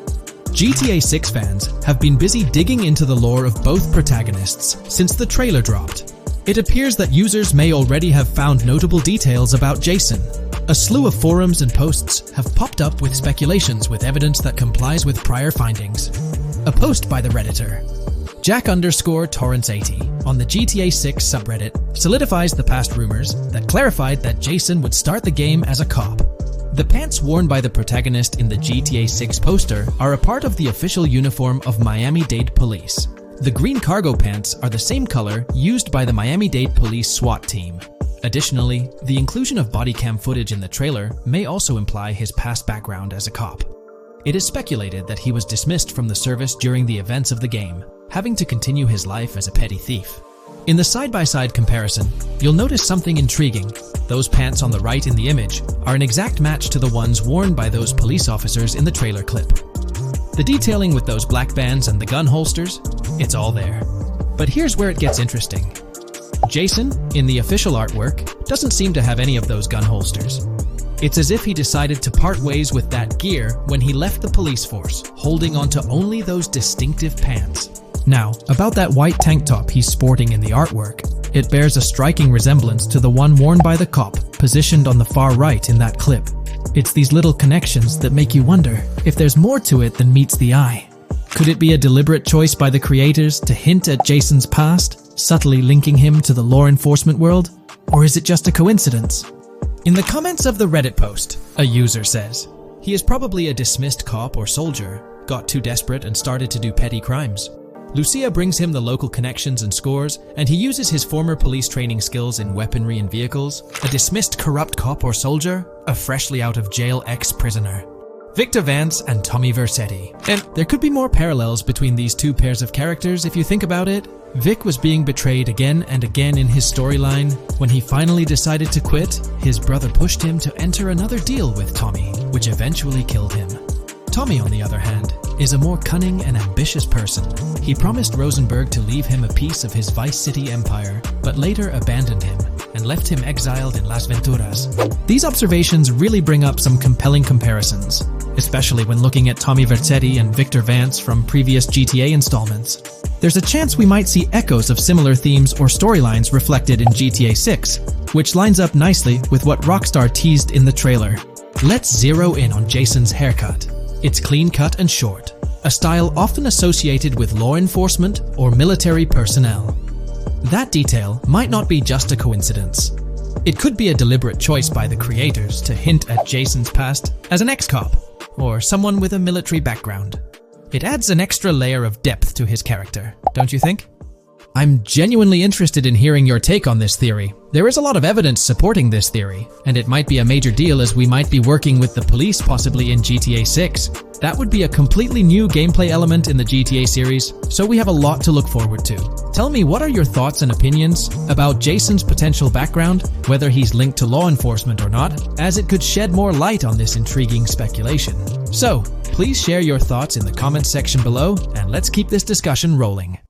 GTA 6 fans have been busy digging into the lore of both protagonists since the trailer dropped. It appears that users may already have found notable details about Jason. A slew of forums and posts have popped up with speculations with evidence that complies with prior findings. A post by the Redditor, Jack_Torrance80, on the GTA 6 subreddit solidifies the past rumors that clarified that Jason would start the game as a cop. The pants worn by the protagonist in the GTA 6 poster are a part of the official uniform of Miami-Dade Police. The green cargo pants are the same color used by the Miami-Dade Police SWAT team. Additionally, the inclusion of body cam footage in the trailer may also imply his past background as a cop. It is speculated that he was dismissed from the service during the events of the game, having to continue his life as a petty thief. In the side-by-side comparison, you'll notice something intriguing. Those pants on the right in the image are an exact match to the ones worn by those police officers in the trailer clip. The detailing with those black bands and the gun holsters, it's all there. But here's where it gets interesting. Jason, in the official artwork, doesn't seem to have any of those gun holsters. It's as if he decided to part ways with that gear when he left the police force, holding onto only those distinctive pants. Now, about that white tank top he's sporting in the artwork, it bears a striking resemblance to the one worn by the cop, positioned on the far right in that clip. It's these little connections that make you wonder if there's more to it than meets the eye. Could it be a deliberate choice by the creators to hint at Jason's past, subtly linking him to the law enforcement world? Or is it just a coincidence? In the comments of the Reddit post, a user says, he is probably a dismissed cop or soldier, got too desperate and started to do petty crimes. Lucia brings him the local connections and scores, and he uses his former police training skills in weaponry and vehicles. A dismissed corrupt cop or soldier, a freshly out of jail ex-prisoner. Victor Vance and Tommy Vercetti. And there could be more parallels between these two pairs of characters if you think about it. Vic was being betrayed again and again in his storyline. When he finally decided to quit, his brother pushed him to enter another deal with Tommy, which eventually killed him. Tommy, on the other hand, is a more cunning and ambitious person. He promised Rosenberg to leave him a piece of his Vice City empire, but later abandoned him and left him exiled in Las Venturas. These observations really bring up some compelling comparisons, especially when looking at Tommy Vercetti and Victor Vance from previous GTA installments. There's a chance we might see echoes of similar themes or storylines reflected in GTA 6, which lines up nicely with what Rockstar teased in the trailer. Let's zero in on Jason's haircut. It's clean-cut and short, a style often associated with law enforcement or military personnel. That detail might not be just a coincidence. It could be a deliberate choice by the creators to hint at Jason's past as an ex-cop or someone with a military background. It adds an extra layer of depth to his character, don't you think? I'm genuinely interested in hearing your take on this theory. There is a lot of evidence supporting this theory, and it might be a major deal as we might be working with the police possibly in GTA 6. That would be a completely new gameplay element in the GTA series, so we have a lot to look forward to. Tell me, what are your thoughts and opinions about Jason's potential background, whether he's linked to law enforcement or not, as it could shed more light on this intriguing speculation. So, please share your thoughts in the comments section below, and let's keep this discussion rolling.